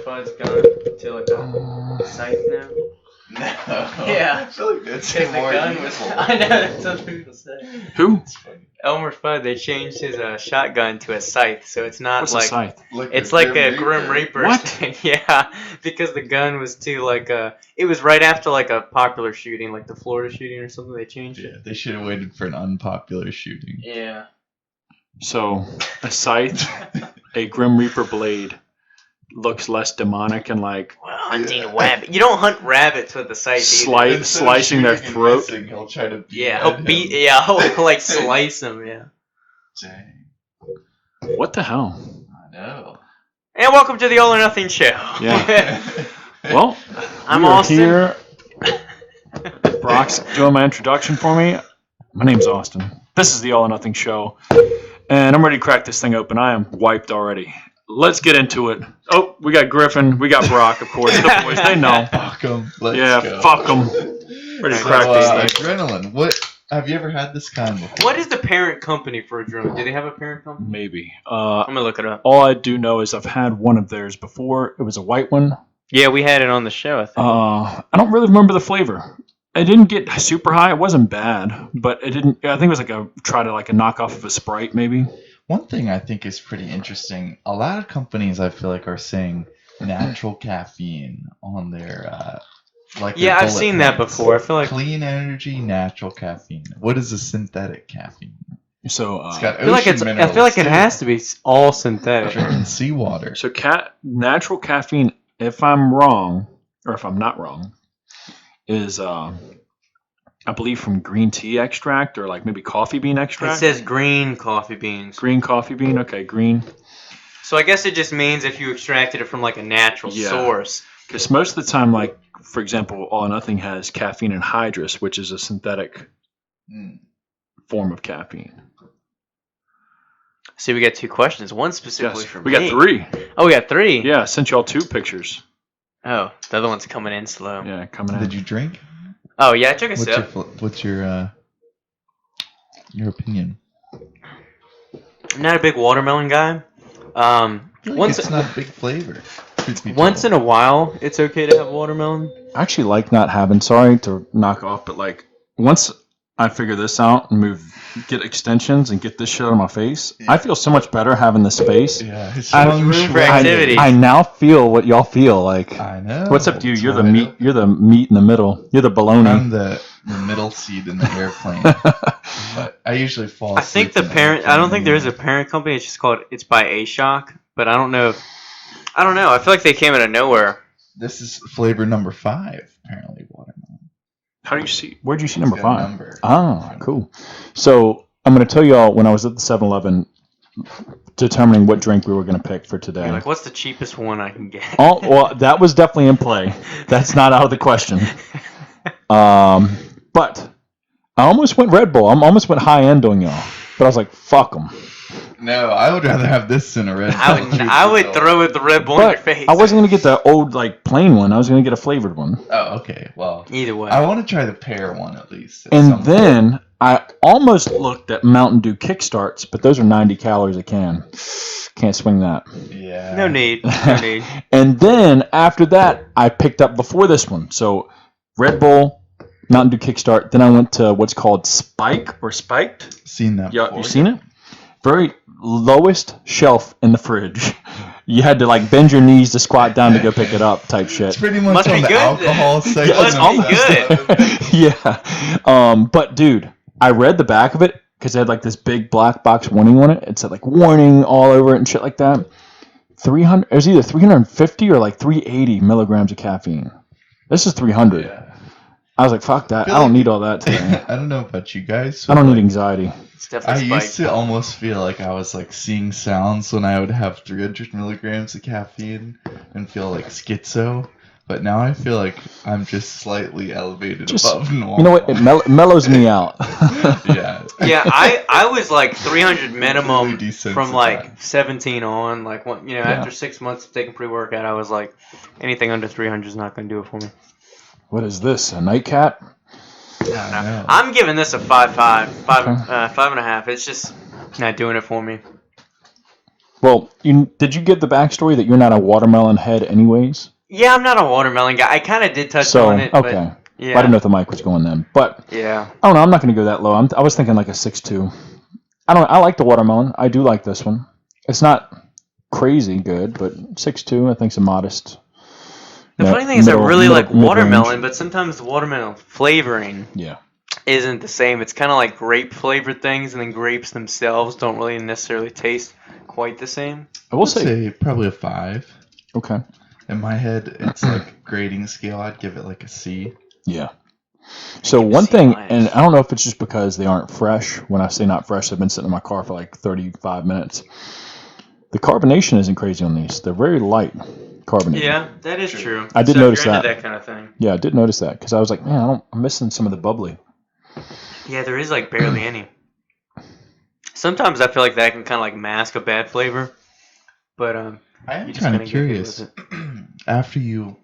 Fudd's gun to like a scythe now? No. Yeah. I feel like that's Because the more gun was. evil. I know, that's what people say. Who? Elmer Fudd, they changed his shotgun to a scythe, so it's not What's like. a scythe? It's like a Grim Reaper. What? Thing. Yeah, because the gun was too like it was right after like a popular shooting, like the Florida shooting or something. They changed Yeah, it. they should have waited for an unpopular shooting. Yeah. So, a scythe, a Grim Reaper blade, looks less demonic and like Well, hunting rabbit. You don't hunt rabbits with a scythe either. slicing their throat. He'll try to He'll beat. Yeah, he'll like slice them. Yeah. Dang. What the hell? I know. And welcome to the All or Nothing Show. Yeah. Well, I'm we are Austin. here. Brock's doing my introduction for me. My name's Austin. This is the All or Nothing Show, and I'm ready to crack this thing open. I am wiped already. Let's get into it. Oh, we got Griffin. We got Brock, of course. The boys, they know. Fuck them. Let's Yeah, go. fuck them. Ready to crack this thing. Adrenaline. What? Have you ever had this kind before? What is the parent company for Adrenaline? Do they have a parent company? Maybe. I'm gonna look it up. All I do know is I've had one of theirs before. It was a white one. Yeah, we had it on the show. I think. I don't really remember the flavor. It didn't get super high. It wasn't bad, but it didn't. I think it was like a knockoff of a Sprite, maybe. One thing I think is pretty interesting. A lot of companies I feel like are saying natural caffeine on their Yeah, I've bullet seen that points. before. I feel like Clean energy, natural caffeine. What is a synthetic caffeine? So, It's got I feel like ocean minerals I feel like it too. has to be all synthetic. Drinking seawater. so natural caffeine, if I'm wrong, or if I'm not wrong, is I believe from green tea extract or like maybe coffee bean It extract. says green coffee beans. Green coffee bean. Okay, green. So I guess it just means if you extracted it from like a natural Yeah. source. Because most of the time, like for example, All or Nothing has caffeine anhydrous, which is a synthetic form of caffeine. See, we got two questions. One specifically Yes, for we me. got 3. Oh, we got 3. Yeah, I sent y'all 2 pictures. Oh, the other one's coming in slow. Yeah, coming in. Did you drink? Oh yeah, I took a sip. What's your opinion? I'm not a big watermelon guy. I feel like Once it's not a big flavor. truth be once told. in a while, it's okay to have watermelon. I actually like not having. Sorry to knock off, but like once I figure this out and get extensions and get this shit out of my face, I feel so much better having the space. Yeah, it's I- feng room shui. for activity. I now feel what y'all feel like. I know. What's up to you? You're the That's meat. You're the meat in the middle. You're the I'm bologna. the middle seat in the airplane. But I usually fall I think asleep the in parent. I don't think there is airplane a parent company. It's just called. It's by A-Shock, but I don't know. I don't know. I feel like they came out of nowhere. This is flavor number 5, apparently, watermelon. How do you see? Where'd you see number It's got a 5? number. Ah, cool. So I'm going to tell y'all when I was at the 7-Eleven determining what drink we were going to pick for today. You're like, what's the cheapest one I can get? Oh, well, that was definitely in play. That's not out of the question. But I almost went Red Bull. I almost went high end on y'all. But I was like, fuck them. No, I would rather have this than a Red Bull. I would throw it the Red Bull in your But face. I wasn't going to get the old, like, plain one. I was going to get a flavored one. Oh, okay. Well, Either way. I want to try the pear one at least. at And some then I almost looked at Mountain Dew Kickstarts, but those are 90 calories a can. Can't swing that. point. Yeah. No need. No need. And then after that, I picked up before this one. So Red Bull, Mountain Dew Kickstart. Then I went to what's called Spike or Spiked. Seen that Yeah, before. you seen it? Very lowest shelf in the fridge. You had to like bend your knees to squat down to go pick it up, type shit. It's pretty much Must on be the good alcohol then. section. Must of be that good. stuff. Yeah. But dude, I read the back of it because it had like this big black box warning on it. It said like warning all over it and shit like that. 300. It was either 350 or like 380 milligrams of caffeine. This is 300. Yeah. I was like, fuck that. feel I don't like- need all that today. I don't know about you guys. I don't but, need anxiety. It's I definitely used spiked. to almost feel like I was like seeing sounds when I would have 300 milligrams of caffeine and feel like schizo. But now I feel like I'm just slightly elevated Just- above normal. You know what? It mellows me out. Yeah. Yeah, I was like 300 minimum Completely from like desensitized. 17 on. Like, Yeah. after 6 months of taking pre-workout, I was like, anything under 300 is not going to do it for me. What is this? A nightcap? I know. I'm giving this a 5.5, Okay. 5.5. It's just not doing it for me. Well, did you give the backstory that you're not a watermelon head anyways? Yeah, I'm not a watermelon guy. I kind of did touch So, on it, okay. but yeah. Well, I didn't know if the mic was going then. But, Yeah. I don't know. I'm not going to go that low. I was thinking like a 6'2". I like the watermelon. I do like this one. It's not crazy good, but 6'2", I think, is a modest. The funny thing is I really like watermelon, but sometimes the watermelon flavoring isn't the same. It's kind of like grape flavored things, and then grapes themselves don't really necessarily taste quite the same. I will say probably a 5. Okay. In my head, it's like grading scale. I'd give it like a C. Yeah. So one thing, and I don't know if it's just because they aren't fresh. When I say not fresh, they've been sitting in my car for like 35 minutes. The carbonation isn't crazy on these. They're very light carbonated. Yeah, that is true. I did notice if you're that. Into that kind of thing. Yeah, I did notice that because I was like, man, I'm missing some of the bubbly. Yeah, there is like barely any. Sometimes I feel like that can kind of like mask a bad flavor, but I am kind of curious. After you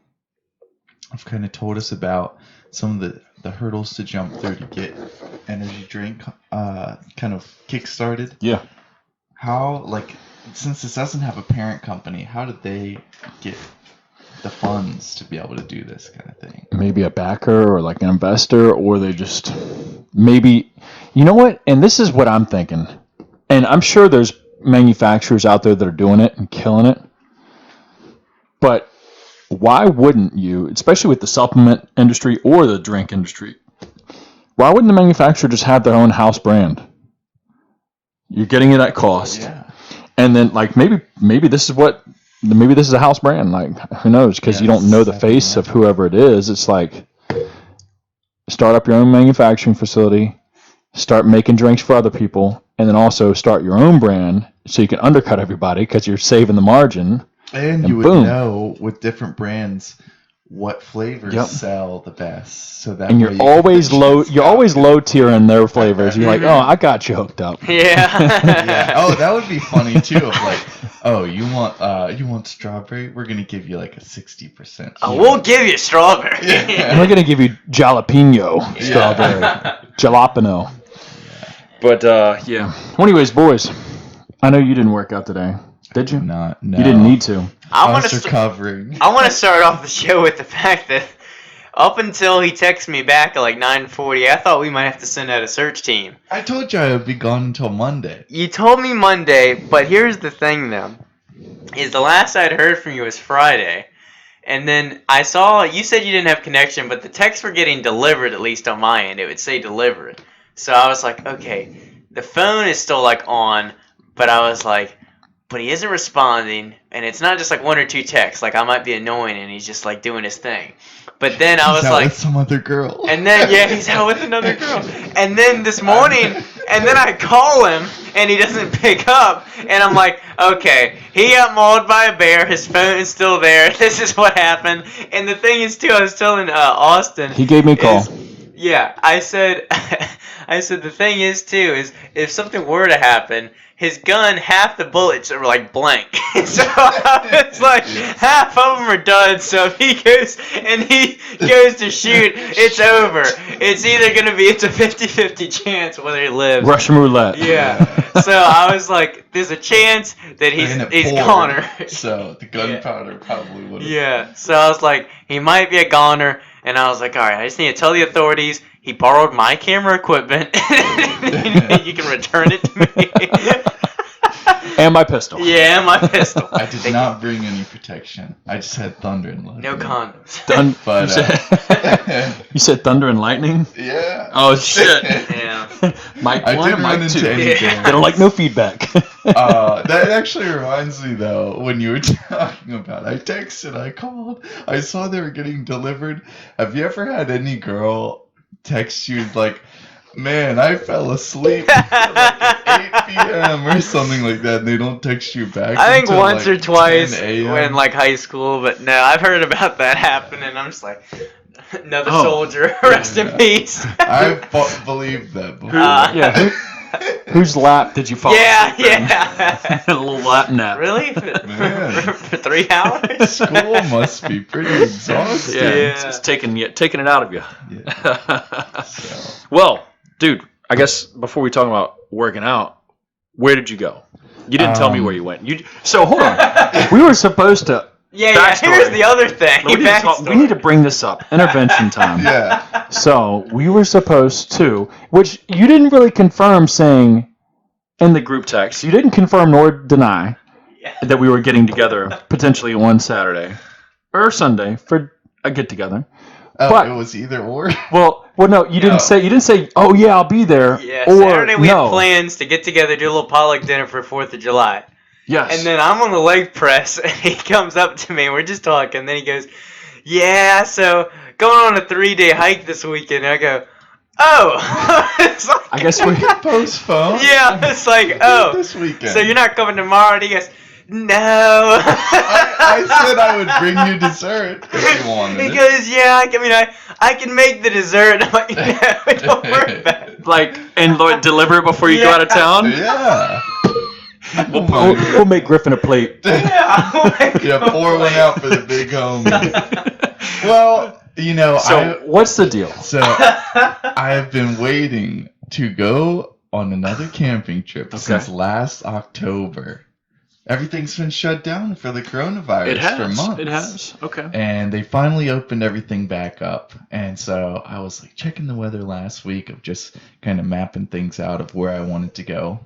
have kind of told us about some of the hurdles to jump through to get energy drink kind of kick-started. Yeah. How, like, since this doesn't have a parent company, how did they get the funds to be able to do this kind of thing? Maybe a backer or like an investor, or they just maybe, you know what? And this is what I'm thinking. And I'm sure there's manufacturers out there that are doing it and killing it. But why wouldn't you, especially with the supplement industry or the drink industry, why wouldn't the manufacturer just have their own house brand? You're getting it at cost. Yeah. And then, like, maybe this is a house brand. Like, who knows? Because you don't know the face of whoever it is. It's like, start up your own manufacturing facility, start making drinks for other people, and then also start your own brand so you can undercut everybody because you're saving the margin. And you would know with different brands what flavors sell the best. So that you're always low tier in their flavors. You're like, oh, I got you hooked up. Yeah. Yeah. Oh, that would be funny too. Of like, oh, you want strawberry? We're gonna give you like a 60%. Oh, we'll give you strawberry. And we're gonna give you jalapeno strawberry, jalapeno. Yeah. But yeah. Well, anyways, boys, I know you didn't work out today. Did you? No. You didn't need to. I was recovering. I want to start off the show with the fact that up until he texted me back at like 9:40, I thought we might have to send out a search team. I told you I would be gone until Monday. You told me Monday, but here's the thing though, is the last I'd heard from you was Friday. And then I saw, you said you didn't have connection, but the texts were getting delivered, at least on my end. It would say delivered. So I was like, okay, the phone is still like on, but I was like, but he isn't responding, and it's not just like one or two texts. Like, I might be annoying, and he's just like doing his thing. But then I was like, with some other girl. And then he's out with another girl. And then this morning, and then I call him, and he doesn't pick up, and I'm like, okay, he got mauled by a bear. His phone is still there. This is what happened. And the thing is too, I was telling Austin. He gave me a call. Yeah, I said the thing is too is if something were to happen, his gun, half the bullets are like blank. So I was like, half of them are done. So if he goes to shoot, it's over. It's either gonna be it's a 50-50 chance whether he lives. Russian roulette. Yeah. So I was like, there's a chance that he's goner. So the gunpowder probably would. Yeah. So I was like, he might be a goner. And I was like, all right, I just need to tell the authorities he borrowed my camera equipment. You can return it to me. And my pistol. Yeah, and my pistol. I did not bring any protection. I just had thunder and lightning. No condoms. But you said thunder and lightning? Yeah. Oh shit. Yeah. Mike I 1 did and Mike run 2. into anything. They don't like no feedback. That actually reminds me though, when you were talking about, I texted, I called, I saw they were getting delivered. Have you ever had any girl text you like, man, I fell asleep at like 8 p.m. or something like that, and they don't text you back? I think until once like or twice 10 a.m.? when like high school, but no, I've heard about that happen, and I'm just like, another soldier, rest in peace. I believed that before. Yeah. Whose lap did you fall asleep in? Yeah. A little lap nap. Really? For 3 hours? School must be pretty exhausting. Yeah. It's taking it out of you. Yeah. So. Well, dude, I guess before we talk about working out, where did you go? You didn't tell me where you went. So hold on. We were supposed to. Yeah, Backstory. here's the other thing. We need to bring this up. Intervention time. Yeah. So we were supposed to, which you didn't really confirm saying in the group text. You didn't confirm nor deny that we were getting together potentially on Saturday or Sunday for a get together. Oh, But it was either or. well, no, you didn't say. You didn't say. Oh yeah, I'll be there. Yeah, or Saturday we no. had plans to get together, do a little potluck dinner for 4th of July. Yes. And then I'm on the leg press, and he comes up to me, and we're just talking, and then he goes, yeah, so going on a 3-day hike this weekend. And I go, oh. It's like, I guess we Postpone. yeah, it's like, oh. This weekend. So you're not coming tomorrow? And he goes, no. I said I would bring you dessert if you wanted He it. goes, yeah, I can make the dessert. I'm like, no, don't worry about it. like and deliver it before you go out of town. Yeah. We'll make Griffin a plate. Yeah, Pour one out for the big homie. Well, So what's the deal? So I have been waiting to go on another camping trip since last October. Everything's been shut down for the coronavirus for months. It has. Okay. And they finally opened everything back up. And so I was like checking the weather last week of just kind of mapping things out of where I wanted to go.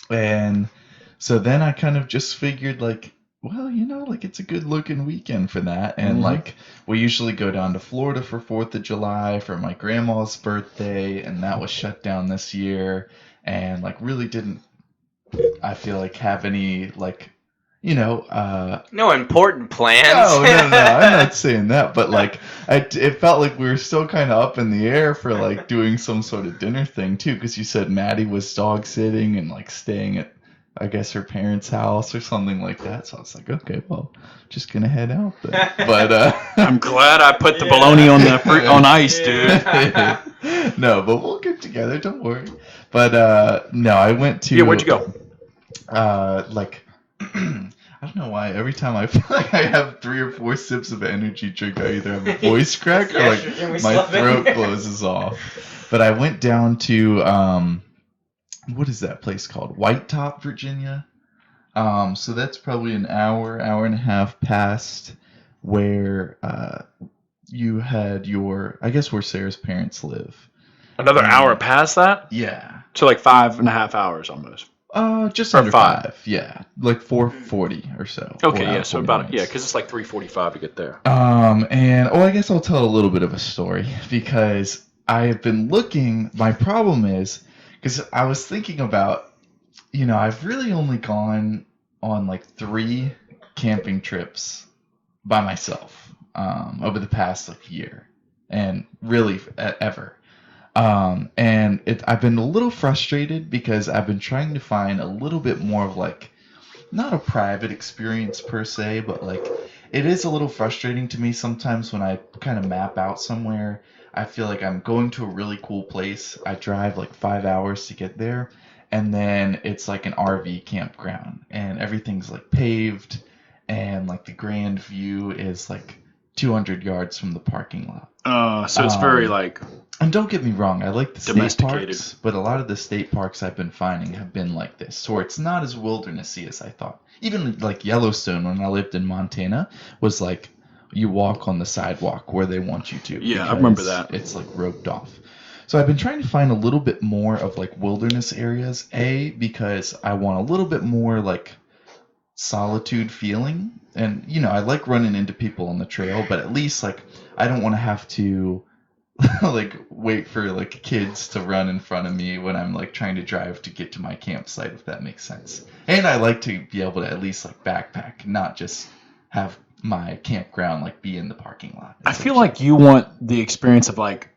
And so then I kind of just figured like, well, it's a good looking weekend for that. And like we usually go down to Florida for 4th of July for my grandma's birthday, and that was shut down this year. And like really didn't, I feel like, have any like, no important plans. No, I'm not saying that, but like, it felt like we were still kind of up in the air for like doing some sort of dinner thing too, because you said Maddie was dog sitting and like staying at, I guess, her parents' house or something like that. So I was like, okay, well, just gonna head out then. But I'm glad I put the bologna on the on ice, dude. No, but we'll get together. Don't worry. But no, I went to. Yeah, where'd you go? I don't know why. Every time I feel like I have 3 or 4 sips of energy drink, I either have a voice crack or like my throat closes off. But I went down to what is that place called? White Top, Virginia. So that's probably an hour and a half past where you had I guess where Sarah's parents live. Another hour past that? Yeah. So like 5.5 hours almost. Just Or under 5. 5. Yeah, like 4:40 or so. Okay, 4 yeah, hours, so 40 about minutes. because it's like 3:45 to get there. And I guess I'll tell a little bit of a story because I have been looking. My problem is because I was thinking about, I've really only gone on like 3 camping trips by myself over the past like year, and really ever. And I've been a little frustrated because I've been trying to find a little bit more of like, not a private experience per se, but like it is a little frustrating to me sometimes when I kind of map out somewhere. I feel like I'm going to a really cool place. I drive like 5 hours to get there, and then it's like an RV campground, and everything's like paved, and like the grand view is like 200 yards from the parking lot. So it's very like. And don't get me wrong, I like the state Domesticated. parks, but a lot of the state parks I've been finding have been like this, so it's not as wildernessy as I thought. Even like Yellowstone, when I lived in Montana, was like you walk on the sidewalk where they want you to. Yeah, I remember because that. It's like roped off. So I've been trying to find a little bit more of like wilderness areas, because I want a little bit more like solitude feeling. And, I like running into people on the trail, but at least like I don't want to have to like wait for like kids to run in front of me when I'm like trying to drive to get to my campsite, if that makes sense. And I like to be able to at least like backpack, not just have my campground like be in the parking lot. I feel like you want the experience of like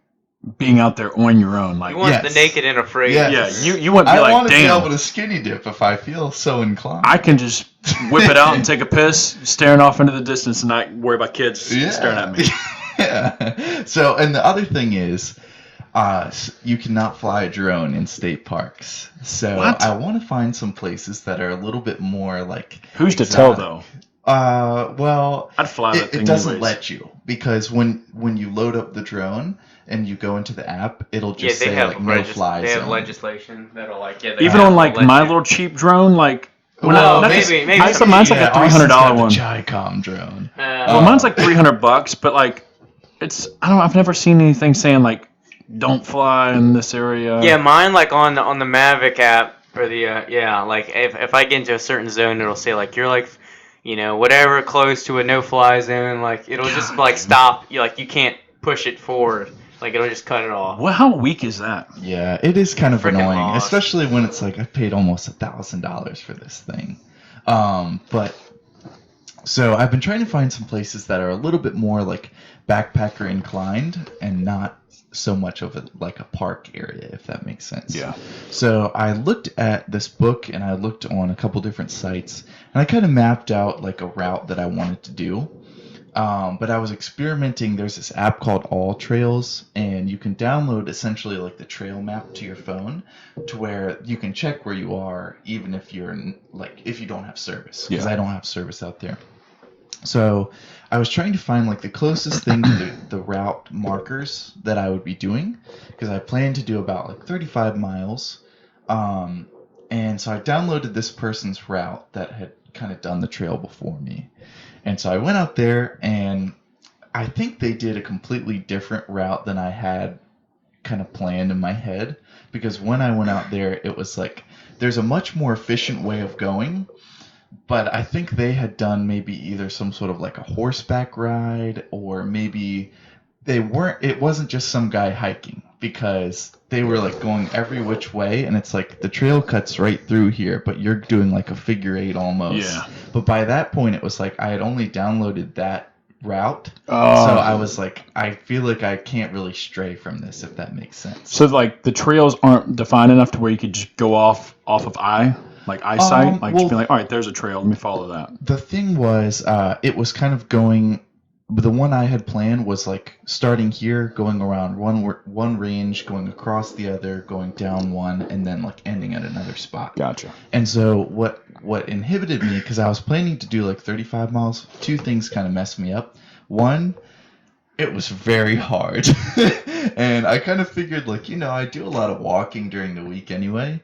being out there on your own, like You want the naked and afraid. Yes. yeah. You want to be I like, want to be damn, able to skinny dip if I feel so inclined. I can just whip it out and take a piss, staring off into the distance, and not worry about kids staring at me. Yeah. So, and the other thing is, you cannot fly a drone in state parks. So What? I want to find some places that are a little bit more like. Who's to tell though? Well, I'd fly that thing it doesn't anyways. let you, because when you load up the drone, and you go into the app, it'll Yeah, just they say have like no fly they have zone. legislation that'll they Even have on to like let my you- little cheap drone, like when Well, not maybe I some mine's like Yeah, a $300 Austin's one. got the GYCOM drone. Well, mine's like $300, but like I've never seen anything saying like don't fly in this area. Yeah, mine like on the Mavic app or the like if I get into a certain zone, it'll say like you're like, whatever close to a no-fly zone, like it'll just like stop you, like you can't push it forward, like it'll just cut it off. Well, how weak is that? Yeah, it is kind of Frickin' annoying, lost. especially when it's like I paid almost $1,000 for this thing. But so I've been trying to find some places that are a little bit more like backpacker inclined and not so much of a park area, if that makes sense. Yeah. So I looked at this book and I looked on a couple different sites and I kind of mapped out like a route that I wanted to do. But I was experimenting. There's this app called All Trails, and you can download essentially like the trail map to your phone, to where you can check where you are, even if if you don't have service. Because Yeah. I don't have service out there. So I was trying to find like the closest thing to the route markers that I would be doing, because I planned to do about like 35 miles. And so I downloaded this person's route that had kind of done the trail before me. And so I went out there, and I think they did a completely different route than I had kind of planned in my head. Because when I went out there, it was like there's a much more efficient way of going. But I think they had done maybe either some sort of like a horseback ride, or maybe it wasn't just some guy hiking, because they were like going every which way, and it's like the trail cuts right through here, but you're doing like a figure eight almost. Yeah. But by that point, it was like I had only downloaded that route. Oh. So I was like, I feel like I can't really stray from this, if that makes sense. So like the trails aren't defined enough to where you could just go off of eyesight, like just be like, all right, there's a trail, let me follow that. The thing was, it was kind of going. The one I had planned was like starting here, going around one range, going across the other, going down one, and then like ending at another spot. Gotcha. And so what inhibited me, because I was planning to do like 35 miles, two things kind of messed me up. One, it was very hard. And I kind of figured like, I do a lot of walking during the week anyway.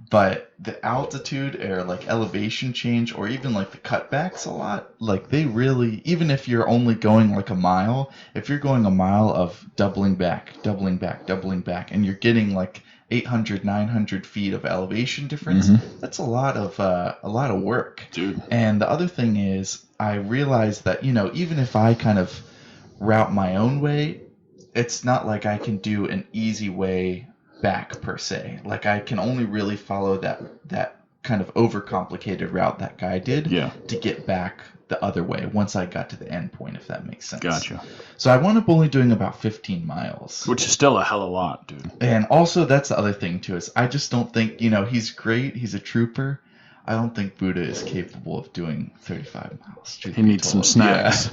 But the altitude or like elevation change, or even like the cutbacks a lot, like they really, even if you're only going like a mile, if you're going a mile of doubling back, and you're getting like 800, 900 feet of elevation difference, that's a lot of work. Dude. And the other thing is, I realized that, even if I kind of route my own way, it's not like I can do an easy way back per se. Like I can only really follow that kind of overcomplicated route that guy did to get back the other way once I got to the end point, if that makes sense. Gotcha. So I wound up only doing about 15 miles. Which is still a hell of a lot, dude. And also that's the other thing too, is I just don't think, he's great, he's a trooper. I don't think Buddha is capable of doing 35 miles. He needs some snacks.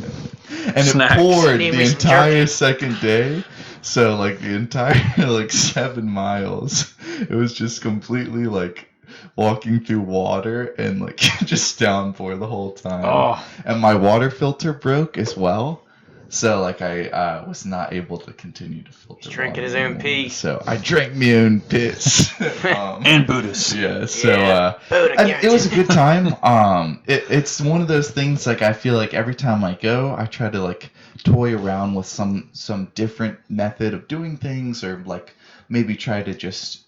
Yeah. And Snacks. it poured Need the me some entire jerky. second day. So like the entire like 7 miles, it was just completely like walking through water and like just downpour the whole time. Oh. And my water filter broke as well. So like I was not able to continue to filter. He's drinking water his own anymore. pee. So I drank my own piss. And Buddhists. Yeah. So Buddha, and give it was a to me. good time. It's one of those things, like I feel like every time I go, I try to like toy around with some different method of doing things, or like maybe try to just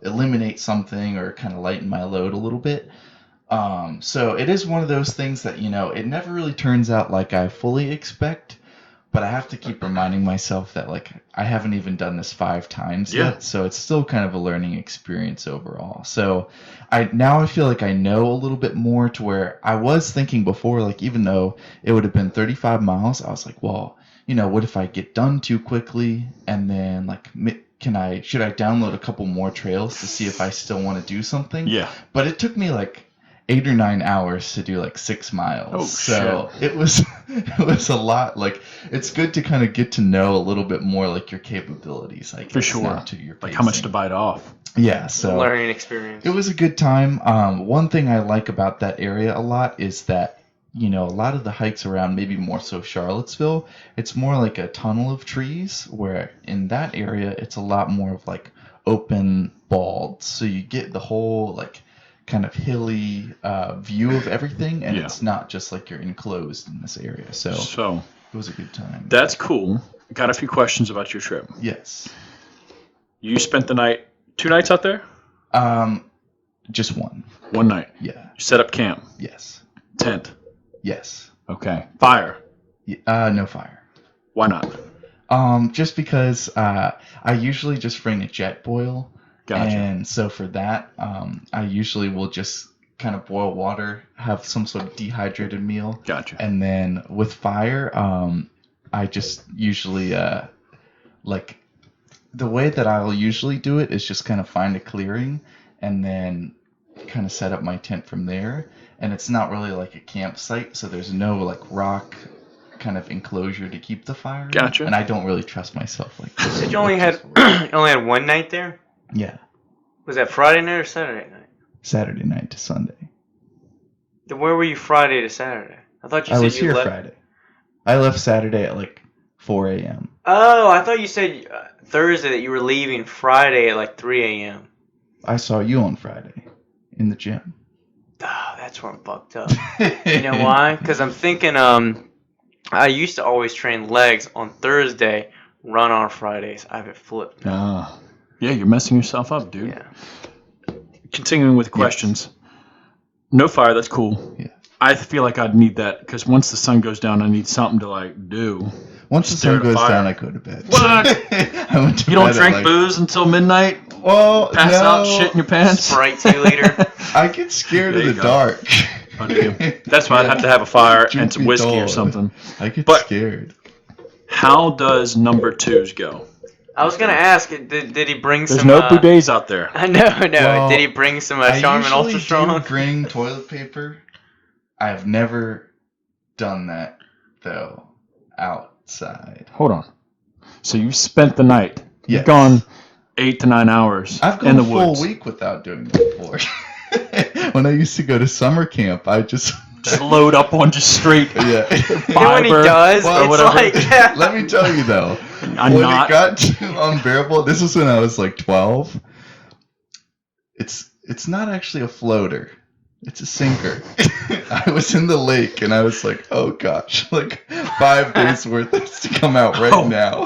eliminate something or kind of lighten my load a little bit. So it is one of those things that, it never really turns out like I fully expect, but I have to keep reminding myself that like I haven't even done this 5 times yet, so it's still kind of a learning experience overall. So I feel like I know a little bit more, to where I was thinking before, like even though it would have been 35 miles, I was like, well, what if I get done too quickly, and then like should I download a couple more trails to see if I still want to do something? Yeah. But it took me like 8 or 9 hours to do like 6 miles. Oh, so it was a lot. Like it's good to kind of get to know a little bit more like your capabilities, I guess. For sure. Not to your Like how much pacing. to bite off. Yeah, so Learning experience. it was a good time. One thing I like about that area a lot is that a lot of the hikes around, maybe more so Charlottesville, it's more like a tunnel of trees, where in that area it's a lot more of like open bald, so you get the whole like kind of hilly view of everything, and it's not just like you're enclosed in this area. So it was a good time. That's cool. Got a few questions about your trip. Yes. You spent the night, 2 nights out there? Just one. One night. Yeah. You set up camp. Yes. Tent. Yes. Okay. Fire. No fire. Why not? Just because I usually just bring a jet boil. Gotcha. And so for that, I usually will just kind of boil water, have some sort of dehydrated meal. Gotcha. And then with fire, I just usually like the way that I'll usually do it is just kind of find a clearing and then kind of set up my tent from there. And it's not really like a campsite, so there's no like rock kind of enclosure to keep the fire in. Gotcha. And I don't really trust myself like that. So you only had one night there? Yeah. Was that Friday night or Saturday night? Saturday night to Sunday. Then where were you Friday to Saturday? I thought you I said was you here left. Friday. I left Saturday at like 4 a.m. Oh, I thought you said Thursday that you were leaving Friday at like 3 a.m. I saw you on Friday in the gym. Oh, that's where I'm fucked up. You know why? Because I'm thinking I used to always train legs on Thursday, run on Fridays. I have it flipped. Yeah, you're messing yourself up, dude. Yeah. Continuing with questions. No fire, that's cool. Yeah. I feel like I'd need that because once the sun goes down, I need something to like do. Once the Stare sun at a goes fire. down, I go to bed. What? I went to You don't bed at, drink like, booze until midnight? Well, Pass no, out, shit in your pants? Sprite 2-liter. I get scared There of you the go. dark. Oh, do you? That's why I'd have to have a fire Truth and some be whiskey or told, something. I get But- scared. How does number 2s go? I was gonna ask, did he bring There's some? no bidets out there. No. Well, Did he bring some I Charmin Ultra usually Strong? do bring toilet paper. I've never done that though outside. Hold on. So you spent the night. Yes. You've gone 8 to 9 hours I've in gone the a full woods. week without doing that before. When I used to go to summer camp, I just Just load up on just straight yeah. You know when he fiber does? Well, It's whatever. like Let me tell you though, I'm when not. it got too unbearable, this was when I was like 12. It's not actually a floater. It's a sinker. I was in the lake and I was like, oh gosh, like 5 days worth has to come out right now.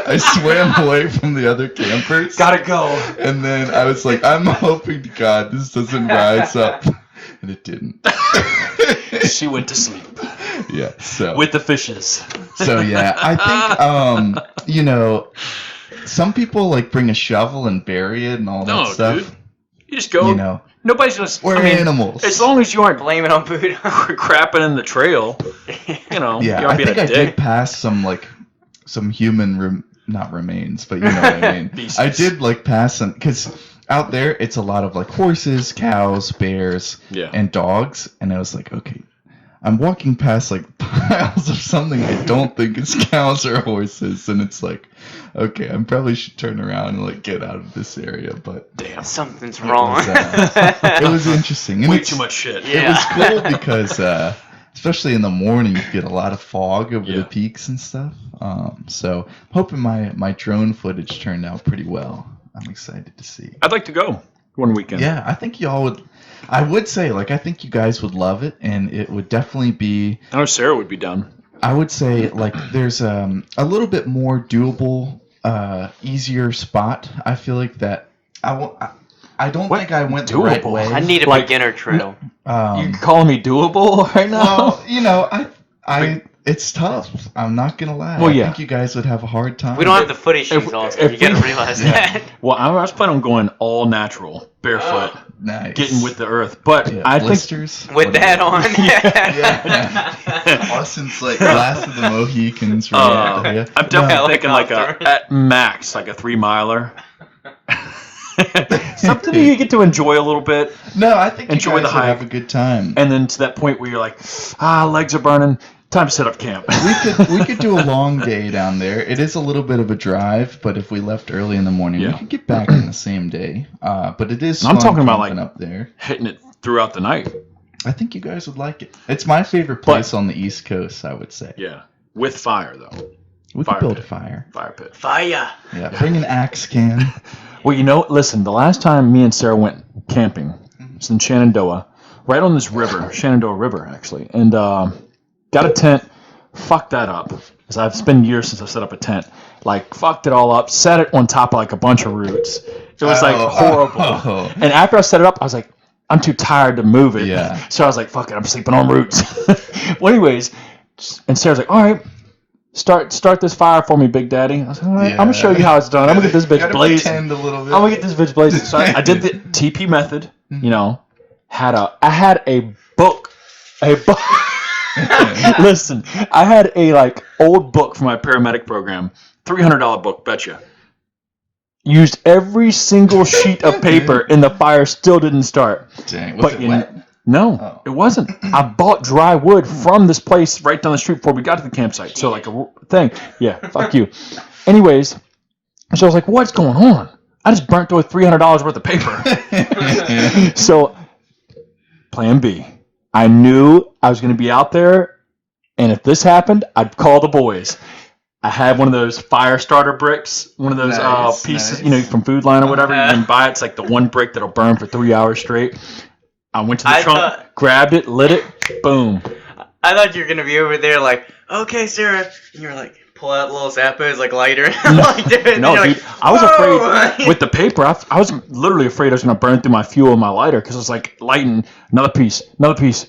I swam away from the other campers. Gotta go. And then I was like, I'm hoping to God this doesn't rise up. And it didn't. She went to sleep Yeah, so. with the fishes. So yeah, I think some people like bring a shovel and bury it and all No, that stuff. dude. You just go. Nobody's gonna. We're animals. As long as you aren't blame it on Buddha. crapping in the trail, you know. Yeah, you I aren't being think a I dick. did pass some human not remains, but you know what I mean. Beasts. I did like pass some because out there it's a lot of like horses, cows, bears, Yeah. and dogs, and I was like, okay. I'm walking past like piles of something I don't think is cows or horses, and it's like, okay, I probably should turn around and like get out of this area. But Damn. Something's it wrong. was, it was interesting. And Way it's- too much shit. It Yeah. was cool because, especially in the morning, you get a lot of fog over Yeah. the peaks and stuff. So I'm hoping my drone footage turned out pretty well. I'm excited to see. I'd like to go one weekend. Yeah, I think y'all would. I would say, like, I think you guys would love it, and it would definitely be. I know Sarah would be down. I would say, like, there's a little bit more doable, easier spot. I feel like that. I don't What? think I went the right Doable? way. I need a Like, beginner trail. You calling me doable right now? Well, it's tough. I'm not gonna lie. Well, I yeah. think you guys would have a hard time. We don't have the footy shoes, if Austin. You we- gotta realize that. Well, I was planning on going all natural, barefoot, Nice. getting with the earth. But yeah, I think blisters With that on. Yeah. Austin's like Last of the Mohicans. Right there, yeah. I'm definitely thinking like Helicopter. at max like a 3-miler. Something you get to enjoy a little bit, No, I think Enjoy you guys the would hike. have a good time. and then to that point where you're like, legs are burning, time to set up camp. We could do a long day down there. It is a little bit of a drive, but if we left early in the morning, we Yeah. could get back in the same day. But it is. I'm fun talking about, camping like- up there. Hitting it throughout the night. I think you guys would like it. It's my favorite place on the East Coast, I would say. Yeah. With fire, though. We Fire could build pit. a fire. Fire pit. Fire. Yeah, bring an axe can. Well, listen, the last time me and Sarah went camping, it's in Shenandoah, right on this river, Shenandoah River, actually, and got a tent, fucked that up, because it's been years since I set up a tent, like, fucked it all up, set it on top of, like, a bunch of roots. It was, like, horrible. Oh. And after I set it up, I was like, I'm too tired to move it. Yeah. So I was like, fuck it, I'm sleeping on roots. Well, anyways, and Sarah's like, all right, start this fire for me, Big Daddy. I was like, all right, I'm going to show you how it's done. I'm going to get this bitch blazing. Pretend a little bit. I'm going to get this bitch blazing. So I did the TP method, I had a book. Listen, I had a, like, old book for my paramedic program. $300 book, betcha. Used every single sheet of paper, and the fire still didn't start. Dang, was it wet? No, it wasn't. I bought dry wood from this place right down the street before we got to the campsite. So, like, a thing. Yeah, fuck you. Anyways, so I was like, what's going on? I just burnt through $300 worth of paper. So, plan B. I knew I was going to be out there, and if this happened, I'd call the boys. I had one of those fire starter bricks, one of those pieces, from Food Line or whatever. You can buy it. It's like the one brick that'll burn for 3 hours straight. I went to the trunk, grabbed it, lit it, boom. I thought you were going to be over there like, okay, Sarah. And you were like, pull out little Zappos, like lighter. No, dude, I was afraid with the paper. I was literally afraid I was going to burn through my fuel and my lighter because I was like lighting another piece,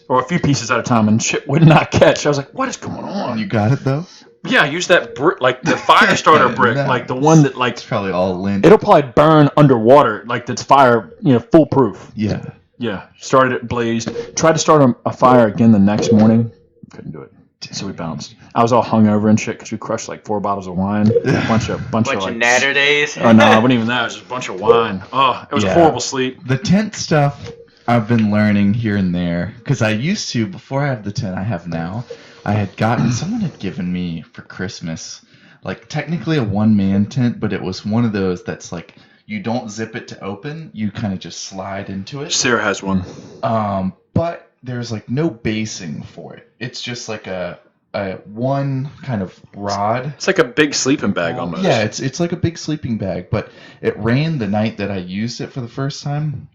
or a few pieces at a time, and shit would not catch. I was like, what is going on? You got it, though? Yeah, I used that brick, like the fire starter brick, Nice. like the one that, like, It's probably all lint. it'll probably burn underwater, like that's fire, foolproof. Yeah. Yeah, started it, blazed. Tried to start a fire again the next morning. Couldn't do it. So we bounced. I was all hungover and shit because we crushed like 4 bottles of wine. Bunch of like, natter days. Oh no, it wasn't even that. It was just a bunch of wine. Oh, it was a horrible sleep. The tent stuff I've been learning here and there because I used to, before I have the tent I have now, I had gotten, someone had given me for Christmas, like technically a one-man tent, but it was one of those that's like, you don't zip it to open, you kind of just slide into it. Sarah has one. But there's like no basing for it. It's just like a one kind of rod. It's like a big sleeping bag almost. Yeah, it's like a big sleeping bag, but it rained the night that I used it for the first time,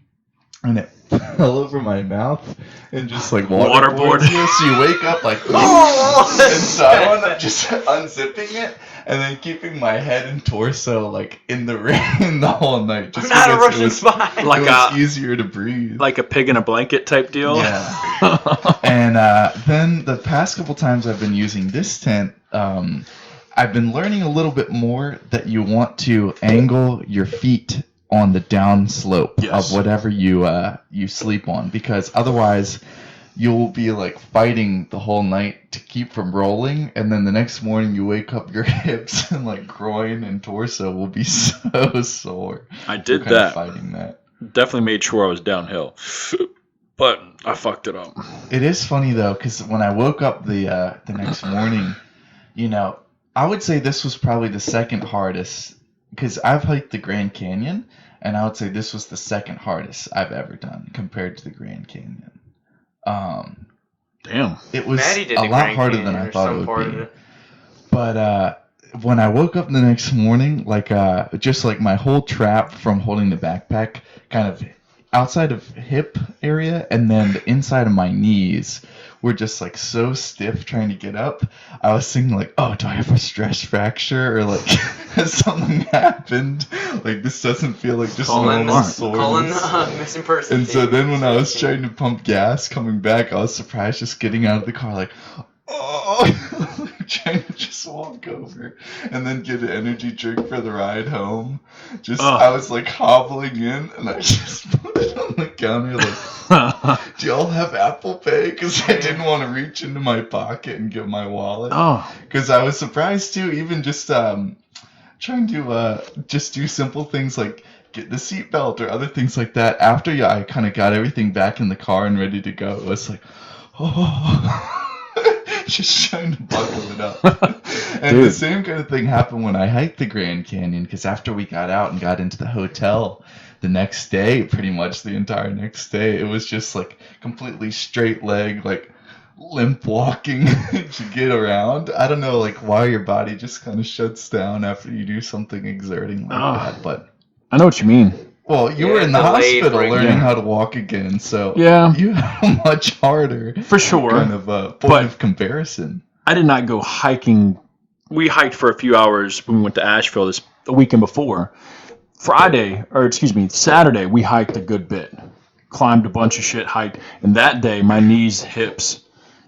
and it fell over my mouth and just like waterboard you. So you wake up like, and so I wound up just unzipping it and then keeping my head and torso like in the rain the whole night. Just Not a because Russian spy. it was easier to breathe. Like a pig in a blanket type deal. Yeah. And then the past couple times I've been using this tent, I've been learning a little bit more that you want to angle your feet on the down slope of whatever you sleep on, because otherwise you'll be like fighting the whole night to keep from rolling, and then the next morning you wake up, your hips and like groin and torso will be so sore. I did kind that. of fighting that. Definitely made sure I was downhill, but I fucked it up. It is funny though, because when I woke up the next morning, I would say this was probably the second hardest, because I've hiked the Grand Canyon, and I would say this was the second hardest I've ever done compared to the Grand Canyon. Damn. It was a lot harder than I thought it would be. But when I woke up the next morning, like just like my whole trap from holding the backpack kind of outside of hip area, and then the inside of my knees were just like so stiff trying to get up. I was thinking like, oh, do I have a stress fracture, or like has something happened? Like this doesn't feel like just normal soreness. Missing person. And so then when I was trying to pump gas coming back, I was surprised just getting out of the car like, oh, trying to just walk over and then get an energy drink for the ride home. I was like hobbling in, and I just put it on the counter like, do y'all have Apple Pay? Because I didn't want to reach into my pocket and get my wallet. Because I was surprised too, even just trying to just do simple things like get the seatbelt or other things like that. After I kind of got everything back in the car and ready to go, it was like, oh. just trying to buckle it up. And Dude. the same kind of thing happened when I hiked the Grand Canyon, because after we got out and got into the hotel the next day, pretty much the entire next day, it was just like completely straight leg, like limp walking to get around. I don't know, like why your body just kind of shuts down after you do something exerting like that, but I know what you mean. well, you Yeah, were in the delayed hospital breakdown. learning how to walk again, so Yeah. you have a much harder For sure. kind of point But- of comparison. I did not go hiking. We hiked for a few hours when we went to Asheville the weekend before. Saturday, we hiked a good bit. Climbed a bunch of shit, hiked. And that day, my knees, hips,